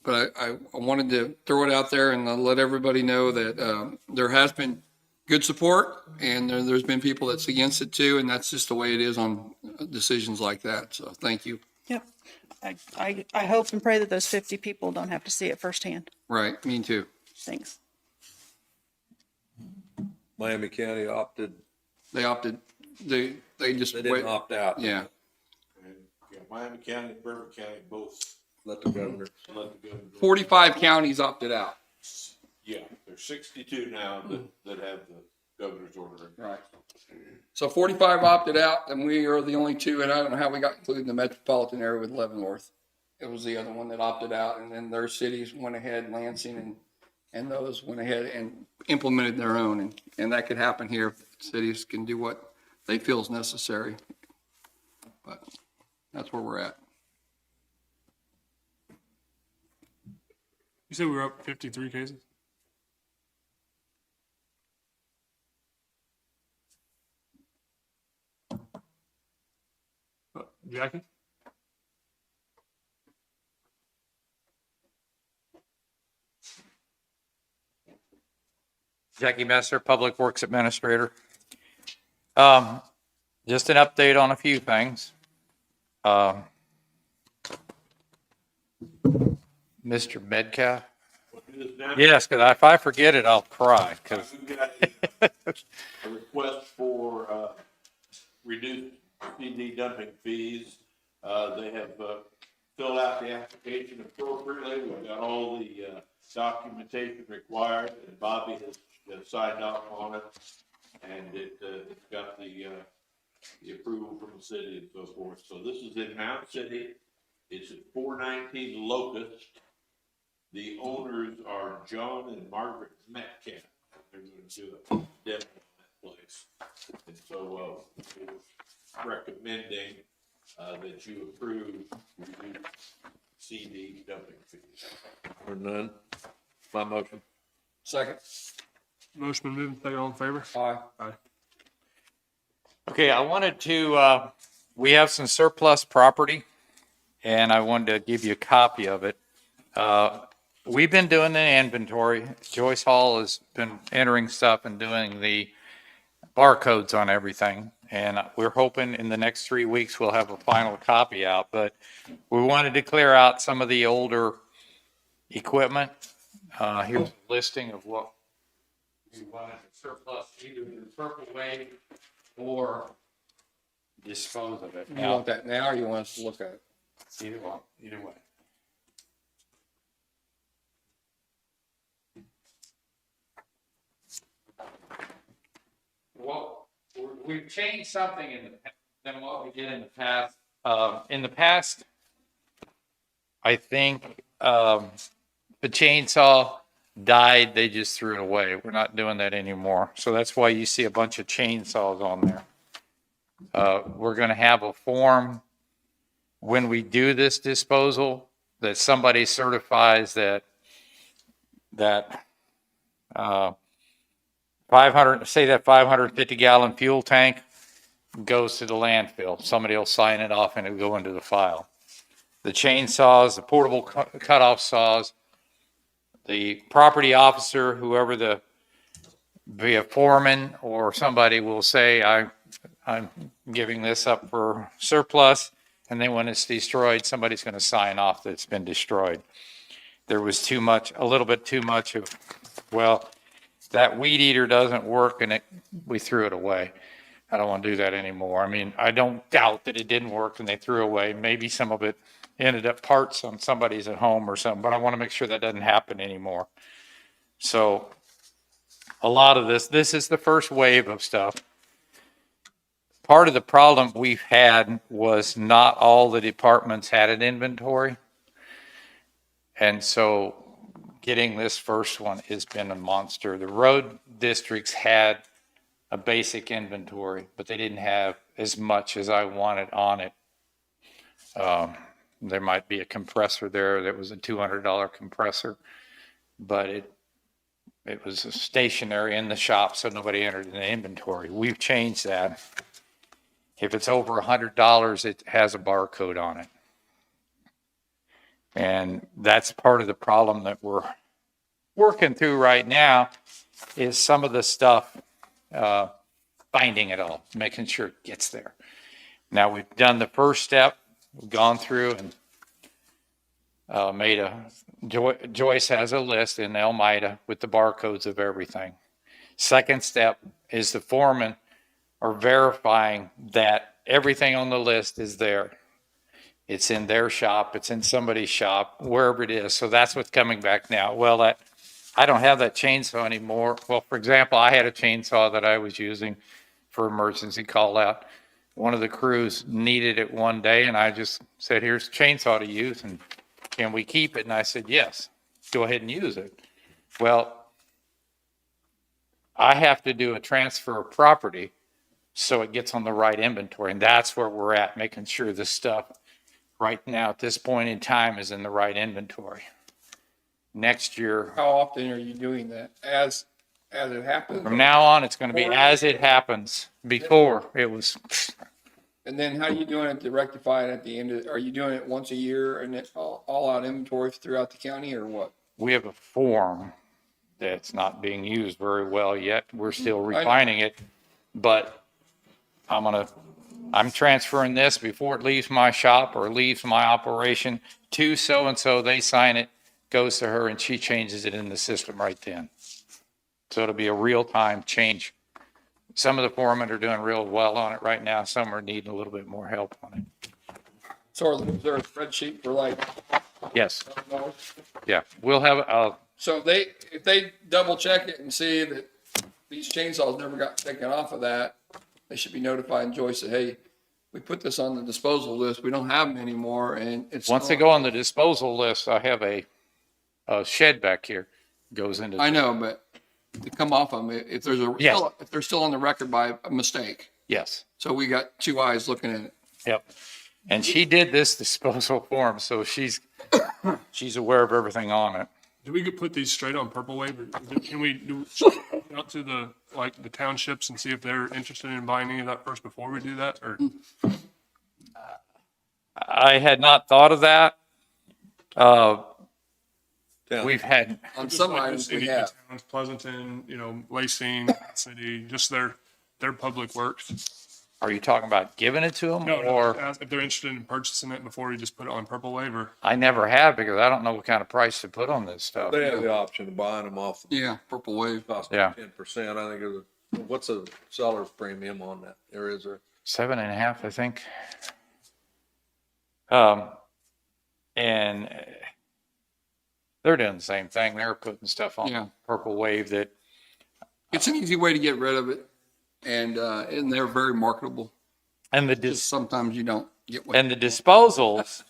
but I wanted to throw it out there and let everybody know that there has been good support, and there's been people that's against it too, and that's just the way it is on decisions like that. So thank you.
Yep. I hope and pray that those 50 people don't have to see it firsthand.
Right, me too.
Thanks.
Miami County opted,
They opted. They just
they didn't opt out.
Yeah.
And, yeah, Miami County, and Bourbon County both
Let the governor.
let the governor.
45 counties opted out.
Yeah, there's 62 now that have the governor's order.
Right. So 45 opted out, and we are the only 2, and I don't know how we got included in the metropolitan area with Leavenworth. It was the other one that opted out, and then their cities went ahead, Lansing and those went ahead and implemented their own, and that could happen here if cities can do what they feel is necessary. But that's where we're at.
you said we were up 53 cases. Jackie?
Jackie Messer, Public Works Administrator. Just an update on a few things. Mr. Metcalf? Yes, because if I forget it, I'll cry, because
We've got a request for reduced CD dumping fees. They have filled out the application appropriately. We've got all the documentation required, and Bobby has signed off on it. And it's got the approval from the city and so forth. So this is in Mount City. It's at 419 Locust. The owners are John and Margaret Metcalf. They're going to do a demo on that place. And so we're recommending that you approve reduced CD dumping fees.
Or none. My motion.
Second.
Motion been moved, second, all in favor?
Aye.
okay, I wanted to, we have some surplus property, and I wanted to give you a copy of it. We've been doing the inventory. Joyce Hall has been entering stuff and doing the barcodes on everything. And we're hoping in the next 3 weeks we'll have a final copy out. But we wanted to clear out some of the older equipment. Here's a listing of what we wanted to surplus, either in the purple wave or dispose of it.
You want that now, or you want us to look at it?
Either one, either way. Well, we've changed something than what we did in the past. In the past, I think the chainsaw died, they just threw it away. We're not doing that anymore. So that's why you see a bunch of chainsaws on there. We're going to have a form when we do this disposal that somebody certifies that 550 gallon fuel tank goes to the landfill. Somebody will sign it off and it'll go into the file. The chainsaws, the portable cutoff saws, the property officer, whoever be a foreman or somebody will say, I'm giving this up for surplus. And then when it's destroyed, somebody's going to sign off that it's been destroyed. There was a little bit too much of, well, that weed eater doesn't work and we threw it away. I don't want to do that anymore. I mean, I don't doubt that it didn't work and they threw away. Maybe some of it ended up parts on somebody's at home or something, but I want to make sure that doesn't happen anymore. So a lot of this is the first wave of stuff. Part of the problem we've had was not all the departments had an inventory. And so getting this first one has been a monster. The road districts had a basic inventory, but they didn't have as much as I wanted on it. There might be a compressor there that was a $200 compressor, but it was stationary in the shop, so nobody entered in the inventory. We've changed that. If it's over $100, it has a barcode on it. And that's part of the problem that we're working through right now is some of the stuff, finding it all, making sure it gets there. Now we've done the first step, we've gone through and made Joyce has a list in Elmida with the barcodes of everything. Second step is the foreman are verifying that everything on the list is there. It's in their shop, it's in somebody's shop, wherever it is. So that's what's coming back now. Well, I don't have that chainsaw anymore. Well, for example, I had a chainsaw that I was using for emergency call out. One of the crews needed it one day and I just said, here's a chainsaw to use and can we keep it? And I said, yes, go ahead and use it. Well, I have to do a transfer of property so it gets on the right inventory. And that's where we're at, making sure this stuff right now at this point in time is in the right inventory. Next year,
How often are you doing that? As it happens?
from now on, it's going to be as it happens. Before it was,
And then how are you doing it to rectify it at the end of, are you doing it once a year and it all out inventories throughout the county or what?
we have a form that's not being used very well yet. We're still refining it, but I'm transferring this before it leaves my shop or leaves my operation to so-and-so. They sign it, goes to her, and she changes it in the system right then. So it'll be a real-time change. Some of the foremen are doing real well on it right now. Some are needing a little bit more help on it.
So is there a spreadsheet for like?
Yes. Yeah, we'll have,
So if they double check it and see that these chainsaws never got taken off of that, they should be notifying Joyce that, hey, we put this on the disposal list. We don't have them anymore and it's.
once they go on the disposal list, I have a shed back here, goes into.
I know, but to come off them, if there's
Yes.
if they're still on the record by a mistake.
Yes.
So we got two eyes looking at it.
Yep. And she did this disposal form, so she's aware of everything on it.
Do we could put these straight on Purple Wave? Or can we do out to the townships and see if they're interested in buying any of that first before we do that? Or
I had not thought of that. We've had,
On
just
some
like
items
the
we
city
have.
towns, Pleasanton, Lacing City, just their public works.
are you talking about giving it to them
No,
or?
if they're interested in purchasing it before you just put it on Purple Wave or.
I never have because I don't know what kind of price to put on this stuff.
They have the option of buying them off the
Yeah, Purple Wave.
cost
Yeah.
of 10%. I think what's a seller's premium on that? There is a.
7.5, I think. And they're doing the same thing. They're putting stuff on
Yeah.
Purple Wave that,
It's an easy way to get rid of it. And they're very marketable.
and the
Just sometimes you don't get what.
and the disposals,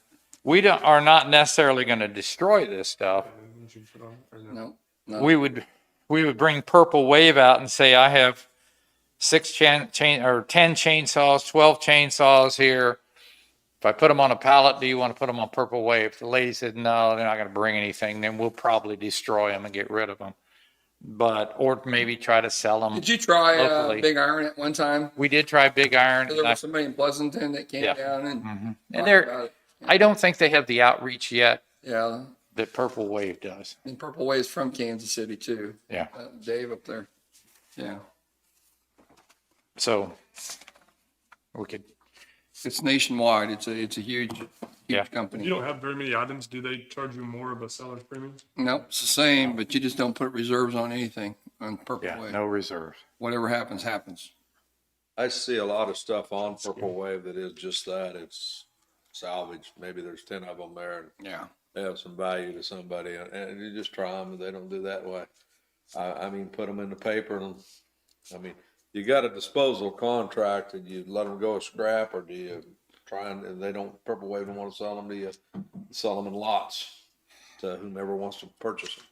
are not necessarily going to destroy this stuff.
No.
We would bring Purple Wave out and say, I have 10 chainsaws, 12 chainsaws here. If I put them on a pallet, do you want to put them on Purple Wave? The lady said, no, they're not going to bring anything. Then we'll probably destroy them and get rid of them. or maybe try to sell them.
Did you try
Locally.
Big Iron at one time?
We did try Big Iron.
There was somebody in Pleasanton that came
Yeah.
down and
And
talked
they're,
about it.
I don't think they have the outreach yet
Yeah,
that Purple Wave does.
and Purple Wave's from Kansas City too.
Yeah.
Dave up there. Yeah,
So we could,
it's nationwide. It's a huge
Yeah.
If
company.
you don't have very many items, do they charge you more of a seller's premium?
Nope, it's the same, but you just don't put reserves on anything on Purple
yeah,
Wave.
no reserves.
Whatever happens, happens.
I see a lot of stuff on Purple Wave that is just that, it's salvage, maybe there's 10 of them there, and
Yeah.
they have some value to somebody, and you just try them, and they don't do that way. I mean, put them in the paper, and, I mean, you got a disposal contract, and you let them go as scrap, or do you try and they don't, Purple Wave don't want to sell them, do you sell them in lots to whomever wants to purchase them?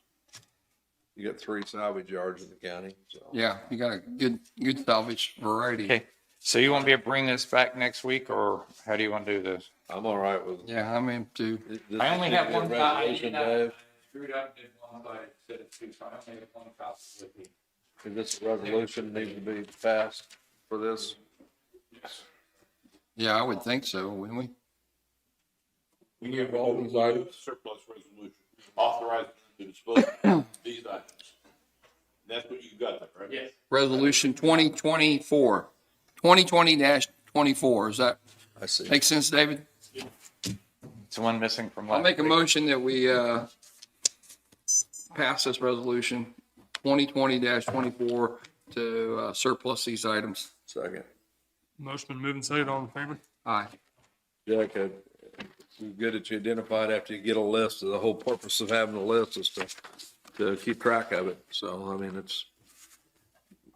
You got 3 salvage yards in the county, so.
Yeah, you got a good salvage variety.
Okay. So you want me to bring this back next week, or how do you want to do this?
I'm all right with it.
Yeah, I'm into.
I only have one guy.
resolution, Dave.
Screwed up, did one, but I said it too, so I only have one copy with me.
Is this a resolution needs to be passed for this?
Yes.
Yeah, I would think so, wouldn't we?
We have all these items, surplus resolution, authorizing to dispose of these items. That's what you got there, right?
Yes.
Resolution 2024, 2020-24. Does that
I see.
make sense, David?
It's the one missing from
I'll
last
make a
week.
motion that we pass this resolution 2020-24 to surplus these items.
Second.
Motion been moved and seconded, all in favor?
Aye.
Jack, it's good that you identified after you get a list. The whole purpose of having a list is to keep track of it. So, I mean, it's,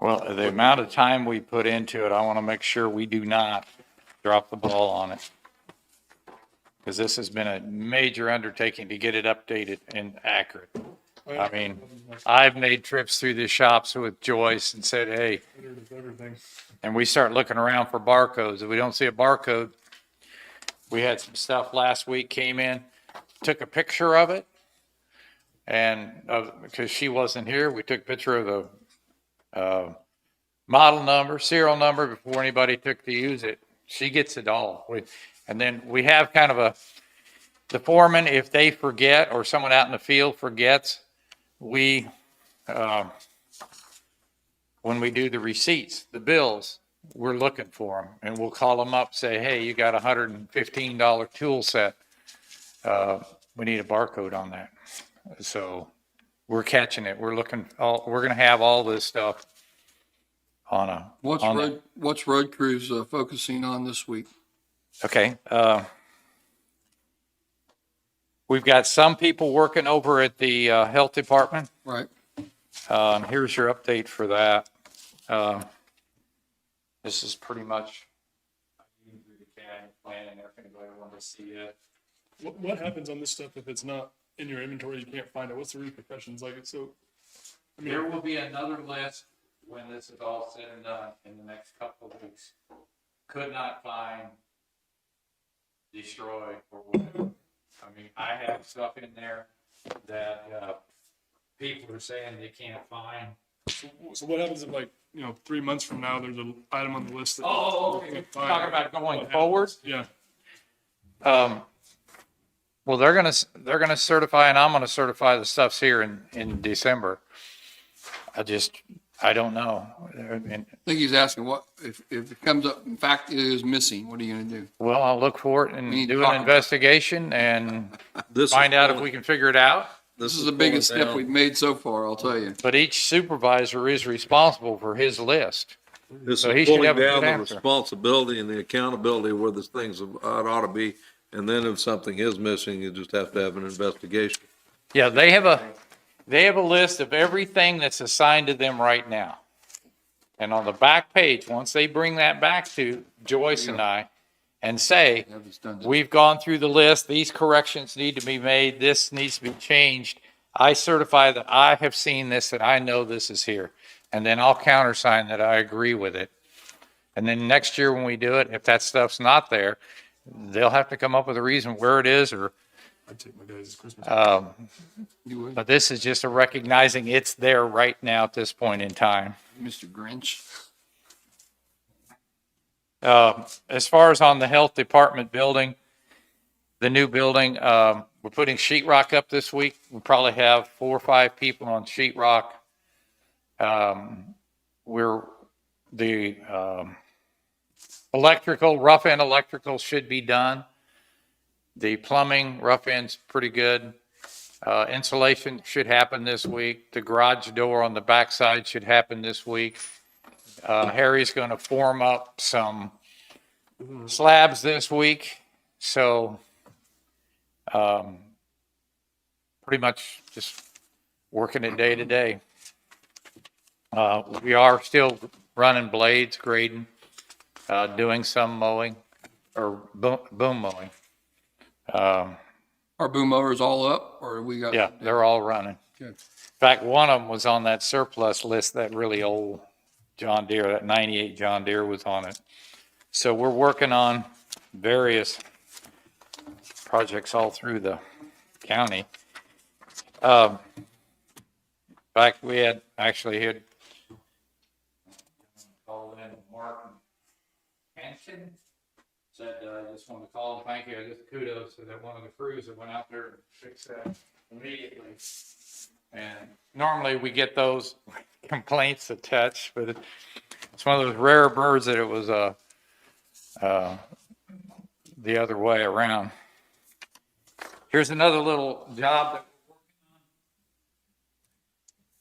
Well, the amount of time we put into it, I want to make sure we do not drop the ball on it. Because this has been a major undertaking to get it updated and accurate. I mean, I've made trips through the shops with Joyce and said, hey,
Standard of everything.
and we start looking around for barcodes. If we don't see a barcode, we had some stuff last week came in, took a picture of it. And because she wasn't here, we took a picture of the model number, serial number before anybody took to use it. She gets it all. And then we have kind of the foreman, if they forget or someone out in the field forgets, when we do the receipts, the bills, we're looking for them and we'll call them up, say, hey, you got a $115 tool set. We need a barcode on that. So we're catching it. We're going to have all this stuff on a.
What's road crews focusing on this week?
Okay. We've got some people working over at the health department.
Right.
Here's your update for that. This is pretty much the CAD plan and everything I want to see it.
What happens on this stuff if it's not in your inventory, you can't find it? What's the repercussions like? So, I mean,
There will be another list when this is all said and done in the next couple of weeks. Could not find, destroy, or whatever. I mean, I have stuff in there that people are saying they can't find.
so what happens if, like, 3 months from now, there's an item on the list that.
Oh,
you
okay.
can't find?
Talking about going
What
forward?
happens? Yeah.
Well, they're gonna certify, and I'm gonna certify the stuff's here in December. I don't know.
I think he's asking what, if it comes up, in fact, it is missing, what are you gonna do?
Well, I'll look for it and
We need to
do
talk
an
about
investigation and
this
find out if
pulling-
we can figure it out.
This is the biggest
pulling
step
down-
we've made so far, I'll tell you.
But each supervisor is responsible for his list.
This
So he
is
should
pulling
have a good
down the
answer.
responsibility and the accountability where the things ought to be. And then if something is missing, you just have to have an investigation.
Yeah, they have a list of everything that's assigned to them right now. And on the back page, once they bring that back to Joyce and I and say,
Have this done.
we've gone through the list, these corrections need to be made, this needs to be changed. I certify that I have seen this, that I know this is here. And then I'll countersign that I agree with it. And then next year when we do it, if that stuff's not there, they'll have to come up with a reason where it is or
I'd take my guys' Christmas.
You would,
But this is just a recognizing it's there right now at this point in time.
Mr. Grinch.
As far as on the health department building, the new building, we're putting sheetrock up this week. We'll probably have 4 or 5 people on sheetrock. The electrical, rough end electrical should be done. The plumbing, rough end's pretty good. Insulation should happen this week. The garage door on the backside should happen this week. Harry's going to form up some slabs this week. So, pretty much just working it day to day. We are still running blades, grading, doing some mowing or boom mowing.
Our boom mowers all up, or we got?
Yeah, they're all running.
Good.
In fact, one of them was on that surplus list, that really old John Deere, that 98 John Deere was on it. So we're working on various projects all through the county. In fact, we had actually had called in Mark Hanson, said, I just want to call and thank you, just kudos to that one of the crews that went out there and fixed that immediately. And normally we get those complaints attached, but it's one of those rare birds that it was the other way around. Here's another little job that we're working on.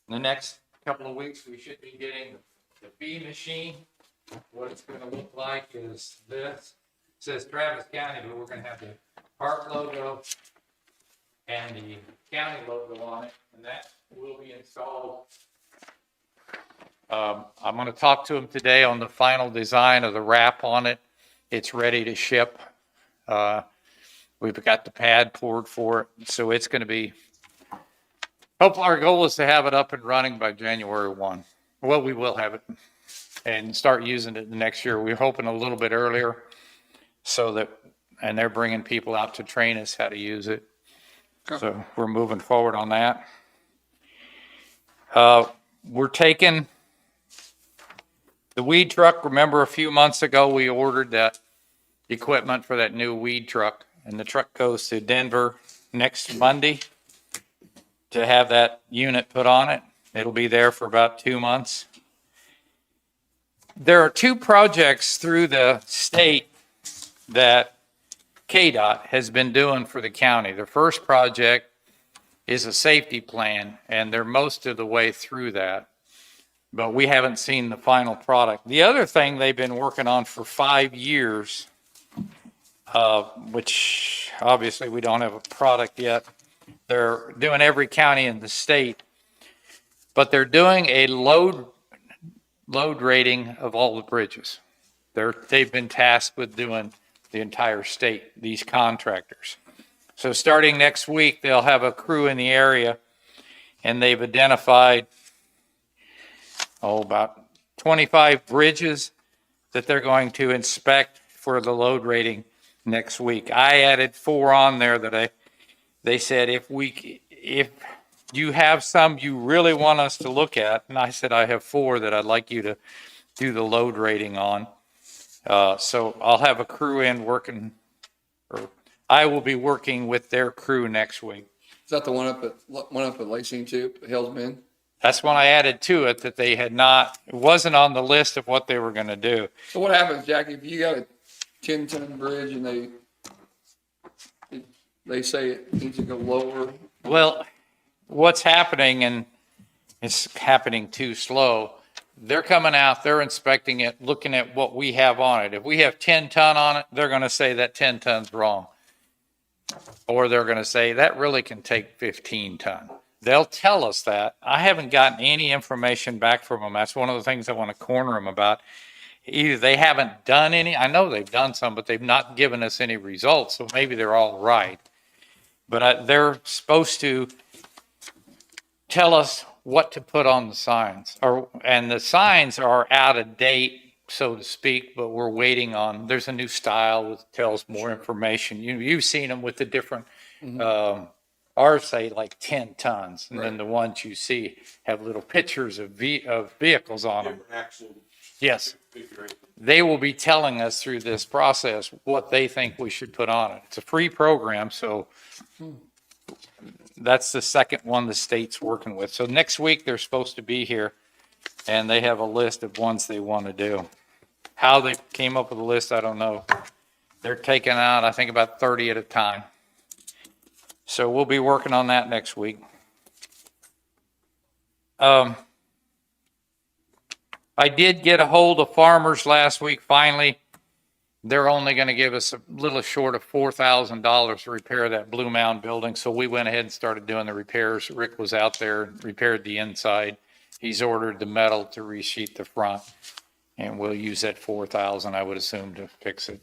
In the next couple of weeks, we should be getting the bee machine. What it's going to look like is this. It says Travis County, but we're going to have the park logo and the county logo on it, and that will be installed. I'm going to talk to him today on the final design of the wrap on it. It's ready to ship. We've got the pad poured for it, so it's going to be. Hopefully, our goal is to have it up and running by January 1. Well, we will have it and start using it the next year. We're hoping a little bit earlier, so that, and they're bringing people out to train us how to use it. So we're moving forward on that. We're taking the weed truck. Remember a few months ago, we ordered that equipment for that new weed truck, and the truck goes to Denver next Monday to have that unit put on it. It'll be there for about 2 months. There are 2 projects through the state that KDOT has been doing for the county. The first project is a safety plan, and they're most of the way through that, but we haven't seen the final product. The other thing they've been working on for 5 years, which obviously we don't have a product yet. They're doing every county in the state, but they're doing a load rating of all the bridges. They've been tasked with doing the entire state, these contractors. So starting next week, they'll have a crew in the area, and they've identified, about 25 bridges that they're going to inspect for the load rating next week. I added 4 on there that they said if you have some you really want us to look at, and I said I have 4 that I'd like you to do the load rating on. So I'll have a crew in working, or I will be working with their crew next week.
Is that the one up at Lacing too, Hell's Bend?
That's when I added to it that they had not, it wasn't on the list of what they were going to do.
So what happens, Jackie, if you got a 10-ton bridge and they say it needs to go lower?
Well, what's happening, and it's happening too slow, they're coming out, they're inspecting it, looking at what we have on it. If we have 10 ton on it, they're going to say that 10 ton's wrong. Or they're going to say that really can take 15 ton. They'll tell us that. I haven't gotten any information back from them. That's one of the things I want to corner them about. Either they haven't done any, I know they've done some, but they've not given us any results, so maybe they're all right. But they're supposed to tell us what to put on the signs, and the signs are out of date, so to speak, but we're waiting on, there's a new style that tells more information. You've seen them with the different Ours say like 10 tons, and then the ones you see have little pictures of vehicles on them.
Different axle
Yes.
configuration.
They will be telling us through this process what they think we should put on it. It's a free program, so that's the second one the state's working with. So next week, they're supposed to be here, and they have a list of ones they want to do. How they came up with a list, I don't know. They're taking out, I think, about 30 at a time. So we'll be working on that next week. I did get a hold of farmers last week, finally. They're only going to give us a little short of $4,000 to repair that Blue Mound building. So we went ahead and started doing the repairs. Rick was out there, repaired the inside. He's ordered the metal to resheet the front. And we'll use that 4,000, I would assume, to fix it.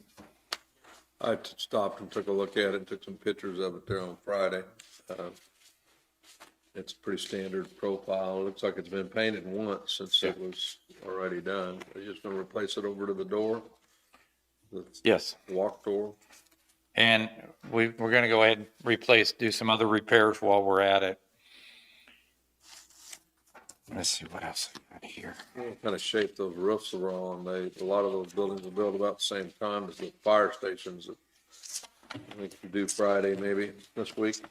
I stopped and took a look at it and took some pictures of it there on Friday. It's pretty standard profile. It looks like it's been painted once since it was already done. They're just gonna replace it over to the door?
Yes.
Walk door?
And we're going to go ahead and do some other repairs while we're at it. Let's see what else I got here.
What kind of shape those roofs are on? A lot of those buildings were built about the same time as the fire stations. I think we do Friday maybe this week.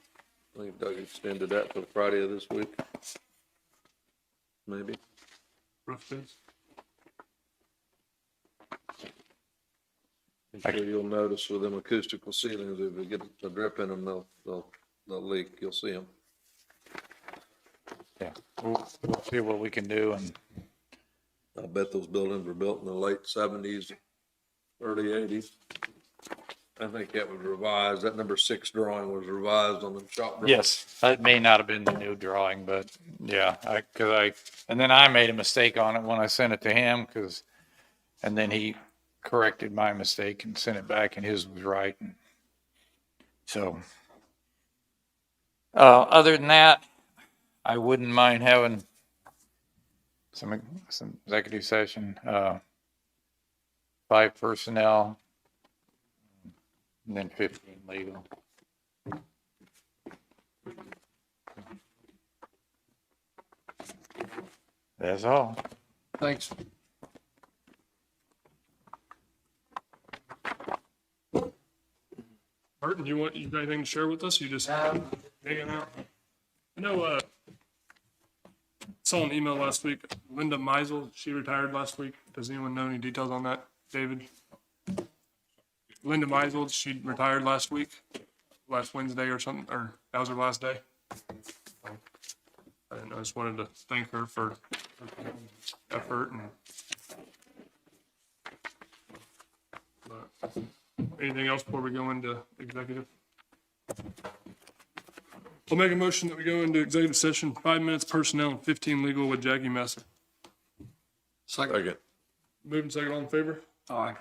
I think Doug extended that to Friday of this week. Maybe.
Roof bids.
I'm sure you'll notice with them acoustical ceilings, if they get a drip in them, they'll leak. You'll see them.
Yeah, we'll see what we can do. And
I bet those buildings were built in the late 70s, early 80s. I think that was revised. That number 6 drawing was revised on the shop drawing.
yes, that may not have been the new drawing, but yeah, and then I made a mistake on it when I sent it to him and then he corrected my mistake and sent it back, and his was right. So, other than that, I wouldn't mind having some executive session, 5 personnel, and then 15 legal. That's all.
Thanks.
Martin, you got anything to share with us? You just hanging out? I know, saw an email last week. Linda Meisel, she retired last week. Does anyone know any details on that, David? Linda Meisel, she retired last week, last Wednesday or something, or that was her last day. I didn't know, I just wanted to thank her for her effort and. But, anything else before we go into executive? I'll make a motion that we go into executive session, 5 minutes personnel and 15 legal with Jackie Messer.
Second.
Second.
Moving second, all in favor?
Aye.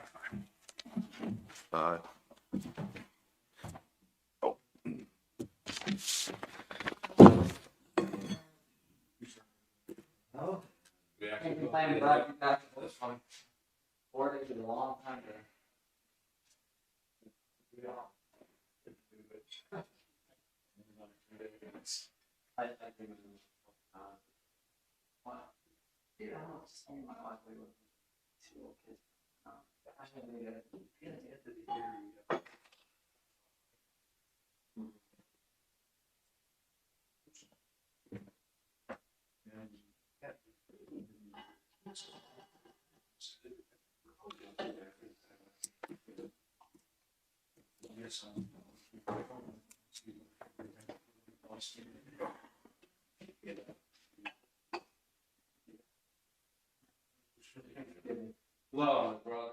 Aye.
Love, brother.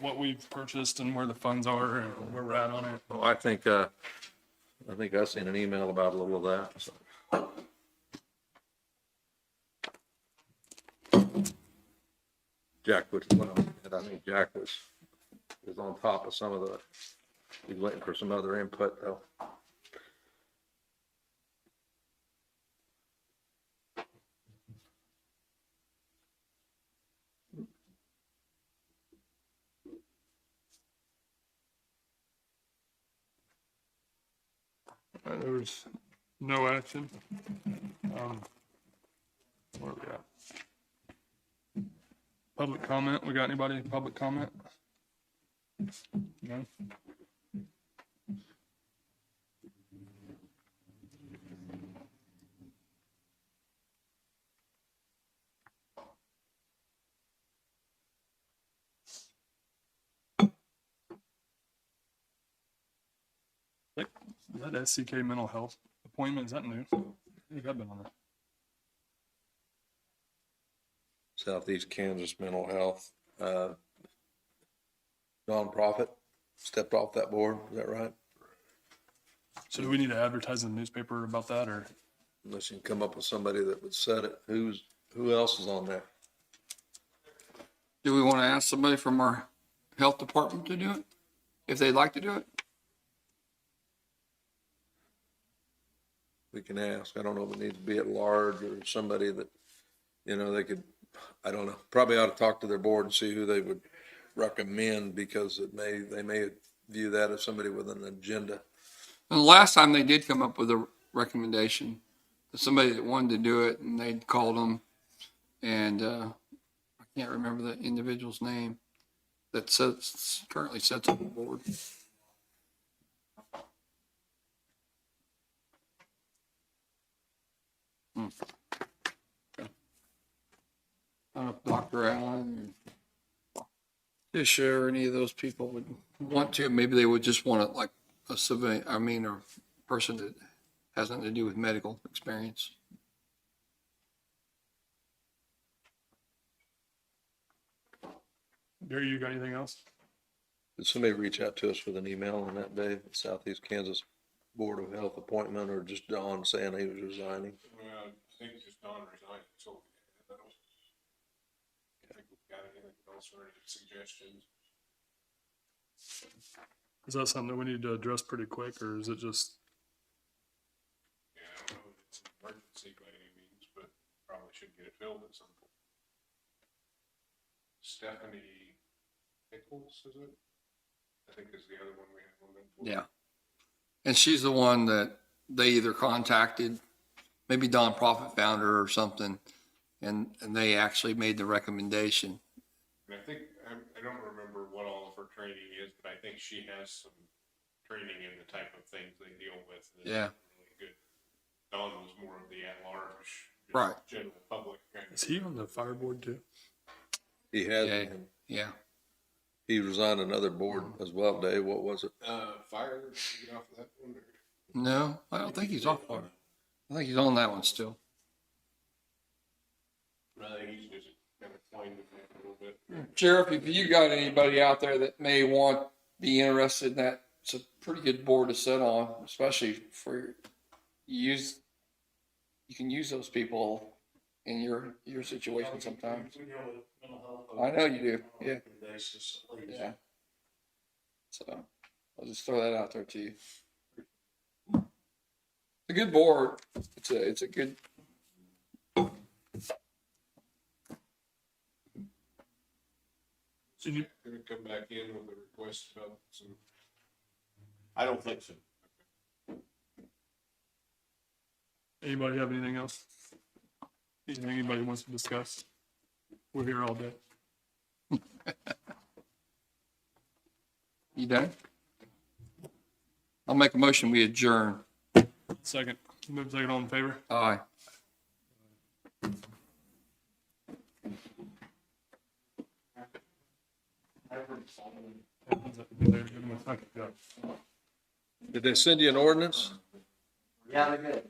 what we've purchased and where the funds are and where we're at on it?
Well, I think I seen an email about a little of that, so. Jack was, well, and I think Jack was on top of some of the, he's waiting for some other input though.
There was no action. Where are we at? Public comment, we got anybody, public comment? No? That SCK mental health appointment, is that new? I think I've been on that.
Southeast Kansas Mental Health, nonprofit, stepped off that board, is that right?
So do we need to advertise in the newspaper about that, or?
Unless you can come up with somebody that would set it, who else is on there?
Do we want to ask somebody from our health department to do it? If they'd like to do it?
We can ask, I don't know if it needs to be at large or somebody that, they could, I don't know, probably ought to talk to their board and see who they would recommend, because they may view that as somebody with an agenda.
And the last time they did come up with a recommendation, somebody that wanted to do it, and they called them, and I can't remember the individual's name that currently sits on the board. I don't know if Dr. Allen or Tisha or any of those people would want to. Maybe they would just want it like a civilian, or person that has nothing to do with medical experience.
Gary, you got anything else?
Did somebody reach out to us with an email on that day, Southeast Kansas Board of Health appointment, or just Don saying he was resigning?
Well, I think just Don resigned, so I don't think we've got anything else or any suggestions.
Is that something that we need to address pretty quick, or is it just,
Yeah, I don't know if it's an emergency by any means, but probably should get it filled at some point. Stephanie Nichols, is it? I think is the other one we have on that board.
Yeah. And she's the one that they either contacted, maybe nonprofit founder or something, and they actually made the recommendation.
And I think, I don't remember what all of her training is, but I think she has some training in the type of things they deal with. That's
Yeah.
Really good. Don was more of the at-large, just
Right.
general public kind of.
is he on the fire board too?
He has,
Yeah. Yeah.
he resigned another board as well, Dave, what was it?
Fire, did you get off of that one? Or?
No, I don't think he's off far. I think he's on that one still.
I think he's just kind of playing with it a little bit.
Sheriff, if you got anybody out there that may be interested in that, it's a pretty good board to sit on, especially for you can use those people in your situation sometimes. I know you do, yeah. Yeah. So I'll just throw that out there to you. It's a good board. It's a good.
So you,
Gonna come back in with a request about some.
I don't think so.
anybody have anything else? Anything anybody wants to discuss? We're here all day.
You done? I'll make a motion, we adjourn.
Second, move second, all in favor?
Aye.
Did they send you an ordinance?
Yeah, they're good.